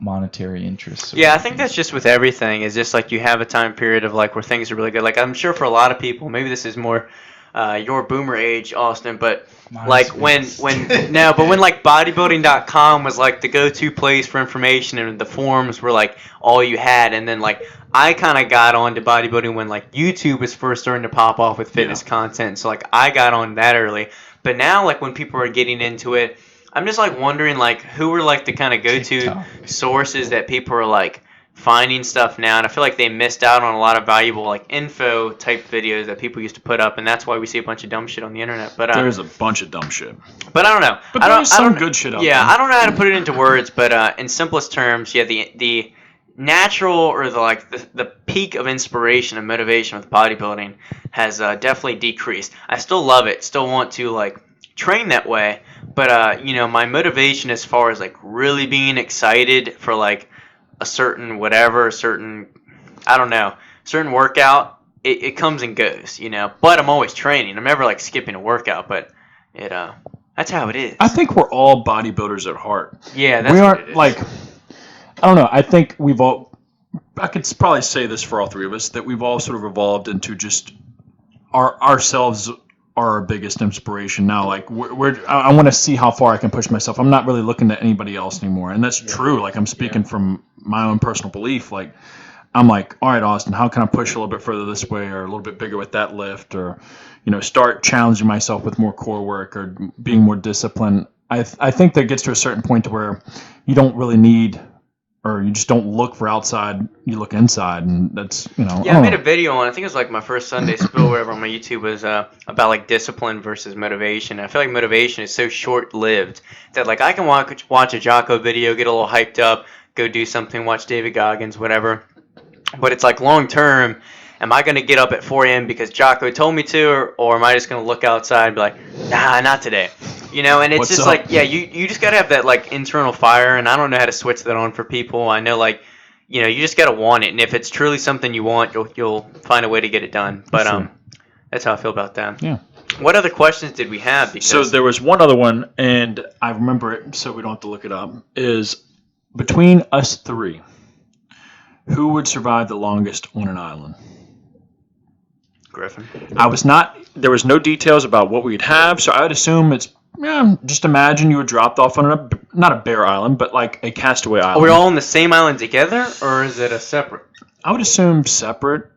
Monetary interests. Yeah, I think that's just with everything. It's just like you have a time period of like where things are really good. Like I'm sure for a lot of people, maybe this is more your boomer age, Austin, but Mine's like when worse. no, but when like bodybuilding.com was like the go-to place for information and the forums were like all you had, and then like I kind of got onto bodybuilding when like YouTube was first starting to pop off with fitness content, so like I got on that early. But now like when people are getting into it, I'm just like wondering like who are like the kind of go-to TikTok. sources that people are like finding stuff now, and I feel like they missed out on a lot of valuable like info type videos that people used to put up, and that's why we see a bunch of dumb shit on the internet. But There's a bunch of dumb shit. but I don't know. But I don't, there's I some don't, good shit out yeah, there. I don't know how to put it into words, but in simplest terms, yeah, the natural or the peak of inspiration and motivation with bodybuilding has definitely decreased. I still love it, still want to like train that way, but my motivation as far as like really being excited for like a certain whatever, I don't know, certain workout, it comes and goes, But I'm always training. I'm never like skipping a workout, but that's how it is. I think we're all bodybuilders at heart. Yeah, that's We what aren't it is. like, I don't know. I think we've all, I could probably say this for all three of us, that we've all sort of evolved into just ourselves are our biggest inspiration now. Like I want to see how far I can push myself. I'm not really looking to anybody else anymore, and that's true. Like I'm speaking from my own personal belief. Like I'm like, all right, Austin, how can I push a little bit further this way, or a little bit bigger with that lift, or start challenging myself with more core work or being more disciplined. I think that gets to a certain point to where you don't really need, or you just don't look for outside, you look inside, and that's Yeah, I made a video on, I think it was like my first Sunday spill wherever on my YouTube was about like discipline versus motivation. I feel like motivation is so short-lived that like I can watch a Jocko video, get a little hyped up, go do something, watch David Goggins, whatever. But it's like long-term, am I going to get up at 4 a.m. because Jocko told me to, or am I just going to look outside and be like, nah, not today? And it's What's just up? like, yeah, you just got to have that like internal fire, and I don't know how to switch that on for people. I know like, you just got to want it, and if it's truly something you want, you'll find a way to get it done. But Sure. that's how I feel about that. Yeah. What other questions did we have? Because So there was one other one, and I remember it, so we don't have to look it up. Is between us three, who would survive the longest on an island? Griffin. There was no details about what we'd have, so I would assume it's, just imagine you were dropped off on not a bare island, but like a castaway island. Are we all on the same island together, or is it a separate? I would assume separate,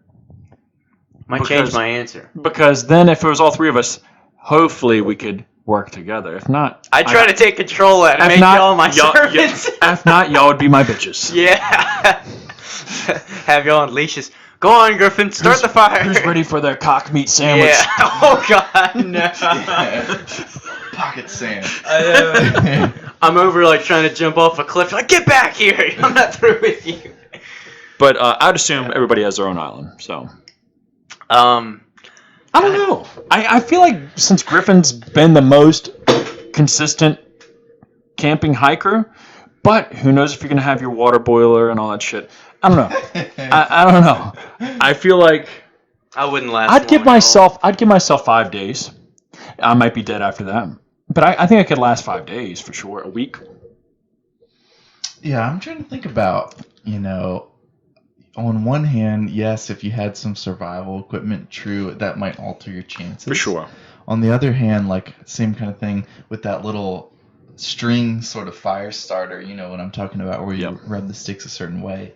Might change my answer. because then if it was all three of us, hopefully we could work together. If not, I try to take control of it and If make not, y'all my y'all- servants. if not, y'all would be my bitches. Yeah. Have y'all on leashes. Go on, Griffin. Start the fire. Who's ready for their cock meat sandwich? Yeah. Oh God, no. Pocket sand. I'm over like trying to jump off a cliff. Like, get back here. I'm not through with you. But I'd assume everybody has their own island. So Um. I don't know. I feel like since Griffin's been the most consistent camping hiker, but who knows if you're gonna have your water boiler and all that shit. I don't know. I don't know. I feel like I wouldn't last. I'd give long at all. myself 5 days. I might be dead after that, but I think I could last 5 days for sure. A week. Yeah, I'm trying to think about, on one hand, yes, if you had some survival equipment, true, that might alter your chances. For sure. On the other hand, like, same kind of thing with that little string sort of fire starter, what I'm talking about, where you rub the sticks a certain way.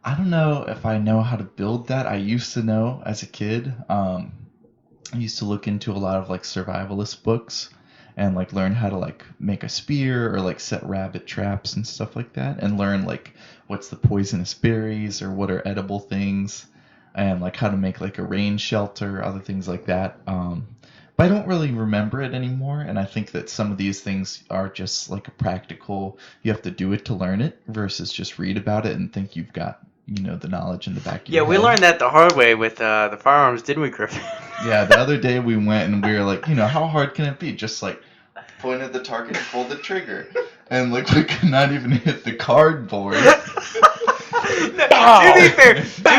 I don't know if I know how to build that. I used to know as a kid. I used to look into a lot of, like, survivalist books and, like, learn how to, like, make a spear or, like, set rabbit traps and stuff like that, and learn, like, what's the poisonous berries or what are edible things, and, like, how to make, like, a rain shelter, other things like that. But I don't really remember it anymore, and I think that some of these things are just, like, a practical, you have to do it to learn it, versus just read about it and think you've got, the knowledge in the back of your Yeah, we head. learned that the hard way with the firearms, didn't we, Griffin? Yeah, the other day we went and we were like, how hard can it be? Just like point at the target and pull the trigger. And like we could not even hit the cardboard. To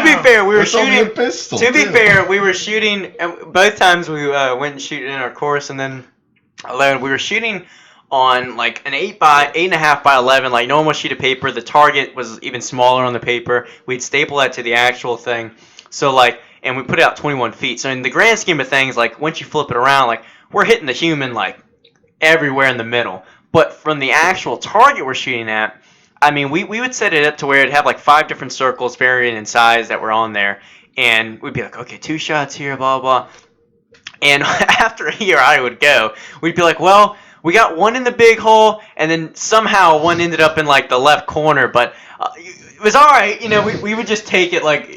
be fair, we were It's only shooting. a pistol, To be too. fair, we were shooting. Both times we went and shoot in our course, and then alone we were shooting on like an 8.5 by 11, like normal sheet of paper. The target was even smaller on the paper. We'd staple that to the actual thing. So like and we put it out 21 feet. So in the grand scheme of things, like once you flip it around, like we're hitting the human like everywhere in the middle. But from the actual target we're shooting at, I mean, we would set it up to where it'd have like 5 different circles varying in size that were on there, and we'd be like, okay, 2 shots here, blah blah. And after a year, I would go. We'd be like, well, we got one in the big hole, and then somehow one ended up in like the left corner, but it was all right. We would just take it like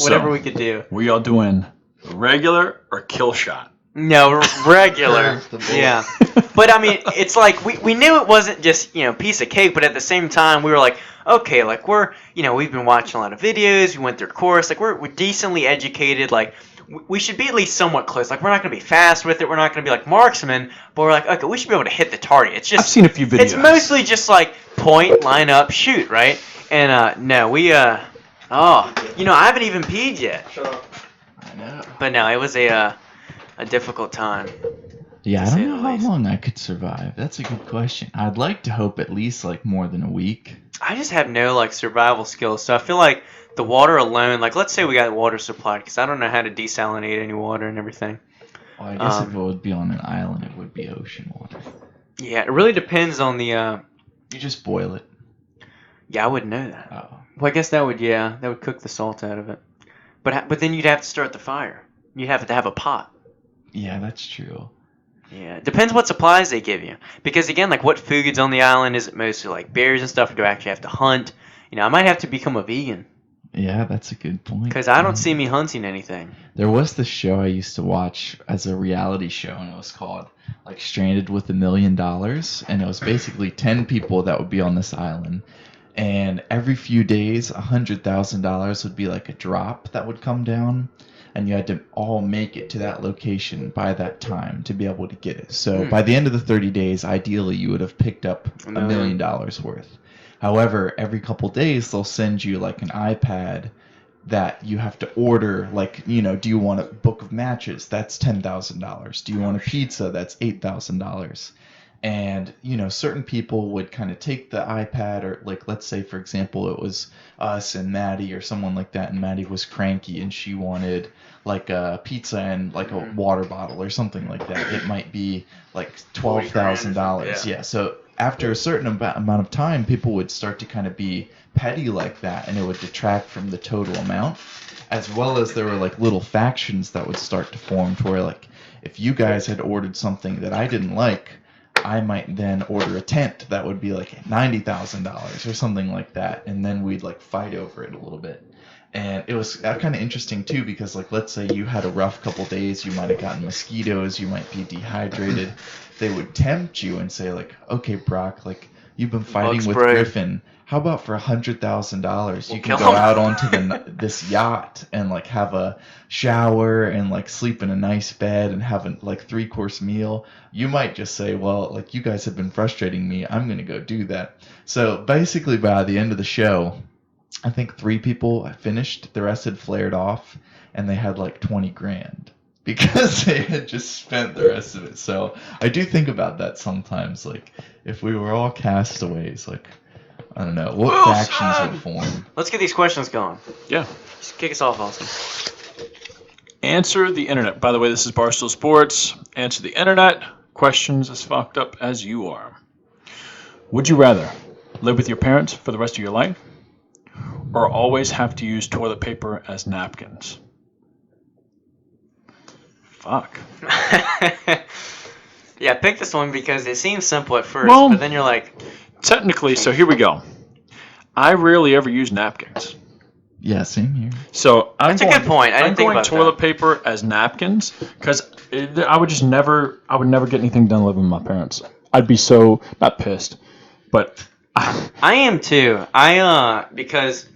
whatever we could do. Were y'all doing regular or kill shot? No, regular. Curve the bullet. Yeah. But I mean, it's like we knew it wasn't just piece of cake, but at the same time we were like, okay, like we're we've been watching a lot of videos, we went through a course, like we're decently educated, like we should be at least somewhat close. Like we're not gonna be fast with it, we're not gonna be like marksmen, but we're like, okay, we should be able to hit the target. It's just I've seen a few videos. It's mostly just like point, line up, shoot, right? And no, we I haven't even peed yet. Shut up. I know. But no, it was a difficult time. Yeah, to I say don't the know how least. long I could survive. That's a good question. I'd like to hope at least like more than a week. I just have no like survival skills, so I feel like the water alone, like let's say we got water supplied, because I don't know how to desalinate any water and everything. Well, I guess if it would be on an island, it would be ocean water. Yeah, it really depends on the. You just boil it. Yeah, I wouldn't know that. Oh. Well, I guess that would cook the salt out of it. But then you'd have to start the fire. You'd have to have a pot. Yeah, that's true. Yeah, it depends what supplies they give you. Because again, like what food's on the island? Is it mostly like berries and stuff, or do I actually have to hunt? I might have to become a vegan. Yeah, that's a good point. Because I don't see me hunting anything. There was this show I used to watch as a reality show, and it was called like Stranded with $1 Million, and it was basically 10 people that would be on this island, and every few days $100,000 would be like a drop that would come down, and you had to all make it to that location by that time to be able to get it. So by the end of the 30 days, ideally you would have picked up $1 million worth. However, every couple days they'll send you like an iPad that you have to order, like, do you want a book of matches? That's $10,000. Do you want a pizza? That's $8,000. And, certain people would kind of take the iPad, or like, let's say, for example, it was us and Maddie or someone like that, and Maddie was cranky and she wanted like a pizza and like a water bottle or something like that. It might be like $12,000. Yeah. So after a certain amount of time, people would start to kind of be petty like that, and it would detract from the total amount, as well as there were like little factions that would start to form to where, like, if you guys had ordered something that I didn't like, I might then order a tent that would be like $90,000 or something like that, and then we'd like fight over it a little bit. And it was kind of interesting too, because like, let's say you had a rough couple days, you might have gotten mosquitoes, you might be dehydrated. They would tempt you and say like, okay, Brock, like, you've been fighting Bug with spray. Griffin. How about for $100,000 you can kill go him. out onto this yacht and like have a shower and like sleep in a nice bed and have a like 3-course meal? You might just say, well, like, you guys have been frustrating me, I'm gonna go do that. So basically by the end of the show, I think 3 people finished, the rest had flared off, and they had like 20 grand because they had just spent the rest of it. So I do think about that sometimes, like, if we were all castaways, like, I don't know, what factions would form? Let's get these questions going. Yeah. Just kick us off, Austin. Answer the internet. By the way, this is Barstool Sports. Answer the internet. Questions as fucked up as you are. Would you rather live with your parents for the rest of your life, or always have to use toilet paper as napkins? Fuck. Yeah, pick this one because it seems simple at first, Well- but then you're like, Technically, so here we go. I rarely ever use napkins. Yeah, same here. So I'm That's a going, good point. I didn't I'm think going about toilet that. paper as napkins because I would never get anything done living with my parents. I'd be so, not pissed, but I am too. Because,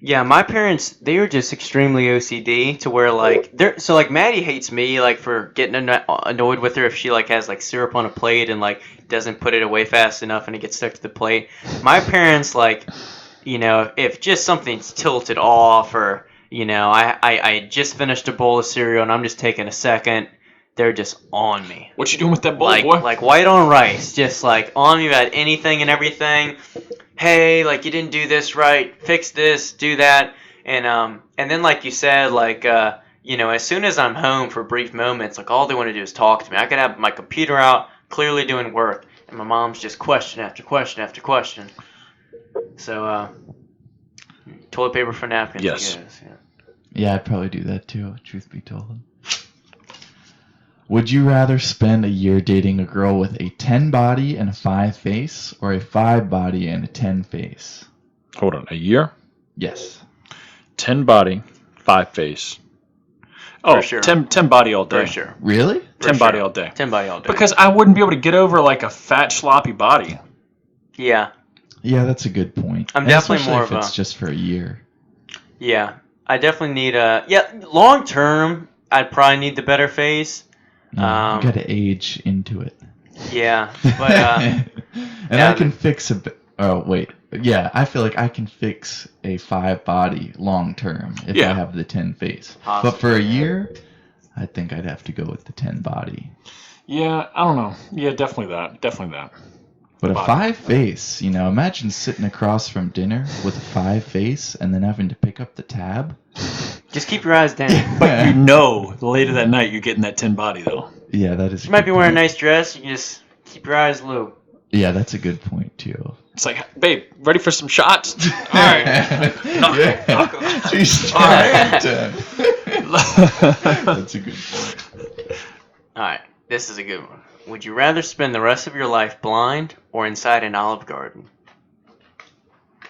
yeah, my parents, they were just extremely OCD to where, like, so, like, Maddie hates me, like, for getting annoyed with her if she, like, has, like, syrup on a plate and, like, doesn't put it away fast enough and it gets stuck to the plate. My parents, like, if just something's tilted off, or, I just finished a bowl of cereal and I'm just taking a second, they're just on me. what you doing with that bowl, Like, boy? like white on rice, just like on me about anything and everything. Hey, like, you didn't do this right, fix this, do that. And then like you said, like as soon as I'm home for brief moments, like all they want to do is talk to me. I could have my computer out, clearly doing work, and my mom's just question after question after question. So toilet paper for napkins. Yes. I guess, yeah. Yeah, I'd probably do that too, truth be told. Would you rather spend a year dating a girl with a 10 body and a 5 face, or a 5 body and a 10 face? Hold on, a year, Yes. 10 body, 5 face. Oh, For sure. 10 body all day. For sure. Really? 10 For body sure. all day. 10 body all day. Because I wouldn't be able to get over like a fat, sloppy body. Yeah. Yeah, that's a good point. I'm And definitely especially more if of it's a- just for a year. Yeah. I definitely need long term, I'd probably need the better face. Yeah, you gotta age into it. Yeah. But, and yeah, I can fix a bit. Oh, wait. Yeah, I feel like I can fix a 5 body long term if Yeah. I have the 10 face. Possibly, But for a yeah. year, I think I'd have to go with the 10 body. Yeah, I don't know. Yeah, definitely that. But a Body. 5 face, imagine sitting across from dinner with a 5 face and then having to pick up the tab. just keep your eyes down. But you know, later that night you're getting that 10 body though. Yeah, that is. You might be wearing a nice dress. You can just keep your eyes low. Yeah, that's a good point too. It's like, babe, ready for some shots? All right. Yeah. She's All right. That's a good point. All right. This is a good one. Would you rather spend the rest of your life blind or inside an Olive Garden?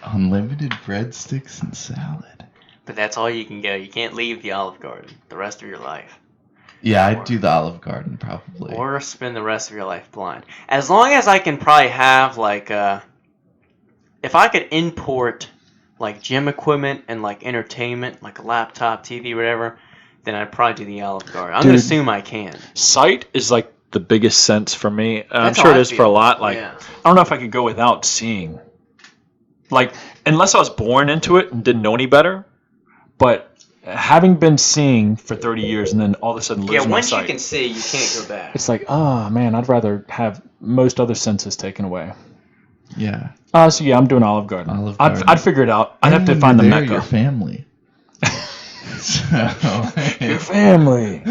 Unlimited breadsticks and salad. But that's all you can go. You can't leave the Olive Garden the rest of your life. Yeah, I'd do the Olive Garden probably. Or spend the rest of your life blind. As long as I can probably have, like, if I could import, like, gym equipment and, like, entertainment, like a laptop, TV, whatever, then I'd probably do the Olive Garden. I'm going to Dude. assume I can. Sight is like the biggest sense for me. I'm That's sure how it I is for a feel. lot. Like, Yeah. I don't know if I could go without seeing. Like, unless I was born into it and didn't know any better. But having been seeing for 30 years and then all of a sudden Yeah, losing my once you sight, can see, you can't go back. It's like, oh man, I'd rather have most other senses taken away. Yeah. So yeah, I'm doing Olive Garden. Olive Garden. I'd figure it out. I'd have And to when find the you're there, Mecca. Your family. Your family.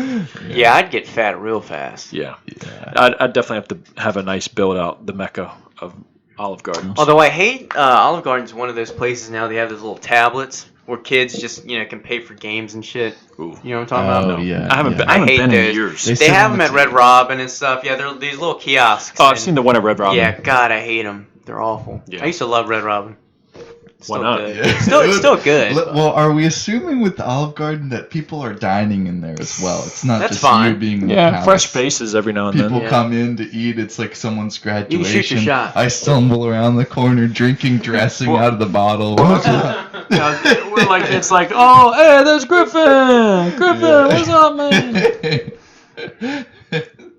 Yeah, I'd get fat real fast. yeah, Yeah. I'd definitely have to have a nice build out, the Mecca of Olive Gardens. Although I hate Olive Garden's one of those places now they have those little tablets where kids just can pay for games and shit. Ooh. You know what I'm talking Oh, about? yeah. I haven't yeah. been, I haven't hate been in those. years. They They sit have on them the at Red table. Robin and stuff. Yeah, they're these little kiosks. Oh, I've and- seen the one at Red Robin. Yeah, God, I hate them. They're awful. Yeah. I used to love Red Robin. Why Still not? Good. Yeah. It's still good. Well, are we assuming with the Olive Garden that people are dining in there as well? It's not That's just fine. you being Yeah, callous. Fresh faces every now and People then. Yeah. come in to eat. It's like someone's can shoot your graduation. shot. I stumble around the corner drinking dressing Well- out of the bottle. We're like, it's like, oh, hey, there's Griffin. Griffin, what's up, man?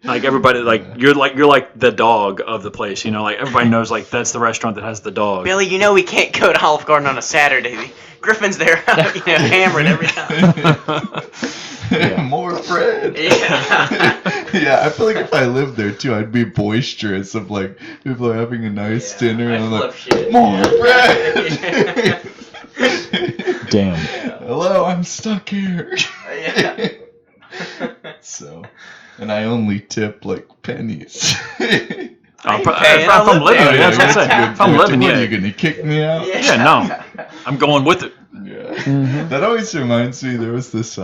Like everybody, like you're like the dog of the place. Like everybody knows, like that's the restaurant that has the dog. Billy, we can't go to Olive Garden on a Saturday. Griffin's there, hammered every time. More bread. Yeah. Yeah, I feel like if I lived there too, I'd be boisterous of like people are having a nice dinner and I'm like, shit. more bread. Damn. Hello, I'm stuck here. Yeah. So, and I only tip like pennies. paying, If I I'm live living, there. yeah, that's what I'm that's a saying. good If I'm point. living, What, yeah, are you gonna kick me out? Yeah, no. I'm going with it. Yeah. Mhm. That always reminds me. There was this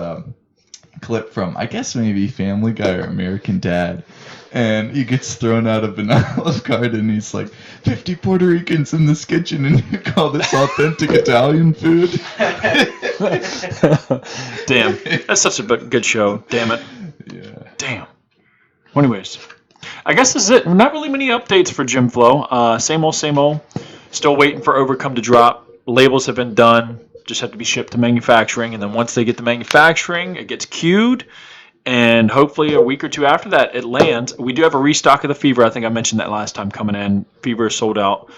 clip from, I guess maybe Family Guy or American Dad, and he gets thrown out of an Olive Garden. He's like, 50 Puerto Ricans in this kitchen, and you call this authentic Italian food? Damn, that's such a good show. Damn it. Yeah. Damn. Well, anyways, I guess this is it. Not really many updates for GYMFLO. Same old, same old. Still waiting for Overcome to drop. Labels have been done. Just have to be shipped to manufacturing. And then once they get to manufacturing, it gets queued. And hopefully a week or two after that, it lands. We do have a restock of the Fever. I think I mentioned that last time coming in. Fever is sold out.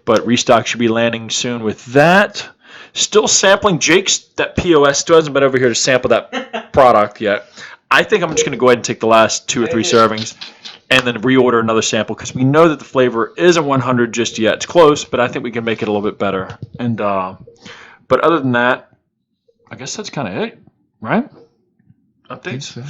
But restock should be landing soon with that. Still sampling. Jake's, that POS, still hasn't been over here to sample that product yet. I think I'm just going to go ahead and take the last 2 or 3 servings and then reorder another sample because we know that the flavor isn't 100 just yet. It's close, but I think we can make it a little bit better. And but other than that, I guess that's kind of it, right? I think Updates.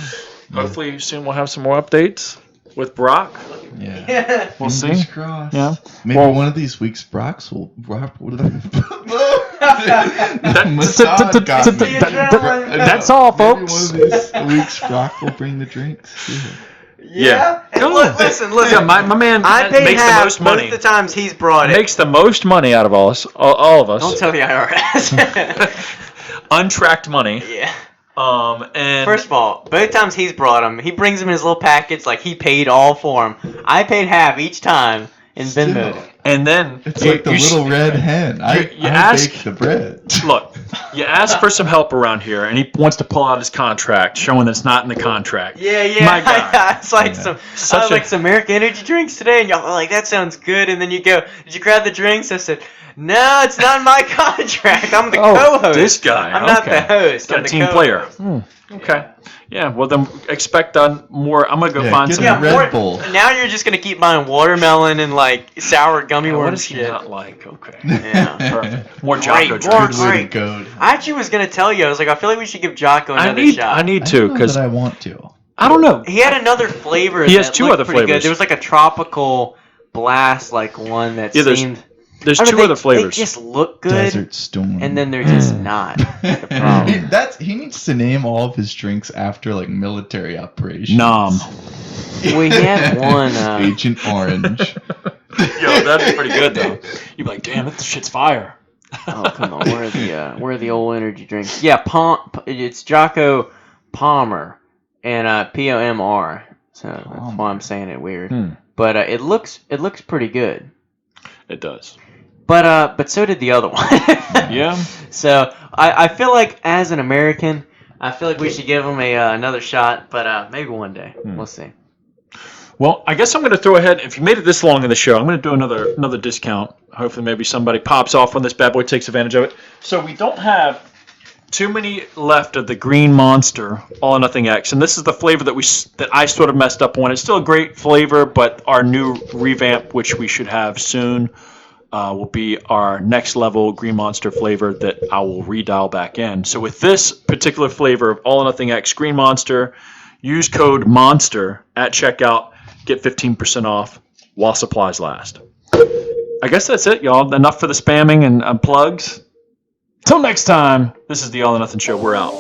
so. Hopefully soon we'll have some more updates with Brock. Yeah. We'll see. Fingers crossed. Yeah. Maybe Well- one of these weeks, Brock's will. That's all, Maybe folks. one of these weeks, Brock will bring the drinks. Yeah. And look, listen. Yeah, my man I paid makes half the most money. both the times he's brought it. Makes the most money out of all of us. Don't tell the IRS. Untracked money. Yeah. And First of all, both times he's brought them, he brings them in his little package like he paid all for them. I paid half each time in Venmo. Still. and then It's like the little red hen. I ask- bake the bread. Look, you ask for some help around here, and he wants to pull out his contract, showing that it's not in the contract. Yeah. My God. It's like Yeah. some American energy drinks today, and y'all are like, that sounds good. And then you go, did you grab the drinks? I said, no, it's not in my contract. I'm the co-host. This guy. I'm not the okay. host. Got I'm a the team co-host. player. Okay. Yeah. Well, then expect more. I'm gonna go Yeah, find get some. a Yeah, Red Bull. Now you're just gonna keep buying watermelon and like sour gummy What worm does he shit. not like? Okay. Yeah. Perfect. More Great, Jocko more drinks. Good way to great. go. I actually was gonna tell you. I was like, I feel like we should give Jocko another shot. I need I to, don't know because that I want to. I don't know. He had another flavor. He has that two looked other pretty flavors. Good. There was like a tropical blast, like one that Yeah, seemed. There's I don't two know, other flavors. They just look good, Desert Storm. and then they're just not. The problem. He needs to name all of his drinks after like military operations. Nom. We had one. Agent Orange. Yo, that'd be pretty good though. You'd be like, damn, this shit's fire. Oh come on, where are the old energy drinks? Yeah, it's Jocko Palmer and POMR. So that's why I'm saying it weird. But it looks pretty good. It does. But so did the other one. Yeah. So I feel like as an American, I feel like we should give him another shot. But maybe one day we'll see. Well, I guess I'm going to throw ahead. If you made it this long in the show, I'm going to do another discount. Hopefully, maybe somebody pops off when this bad boy takes advantage of it. So we don't have too many left of the Green Monster All or Nothing X, and this is the flavor that I sort of messed up on. It's still a great flavor, but our new revamp, which we should have soon, will be our next level Green Monster flavor that I will redial back in. So with this particular flavor of All or Nothing X Green Monster, use code MONSTER at checkout. Get 15% off while supplies last. I guess that's it, y'all. Enough for the spamming and plugs. Till next time, this is the All or Nothing Show. We're out.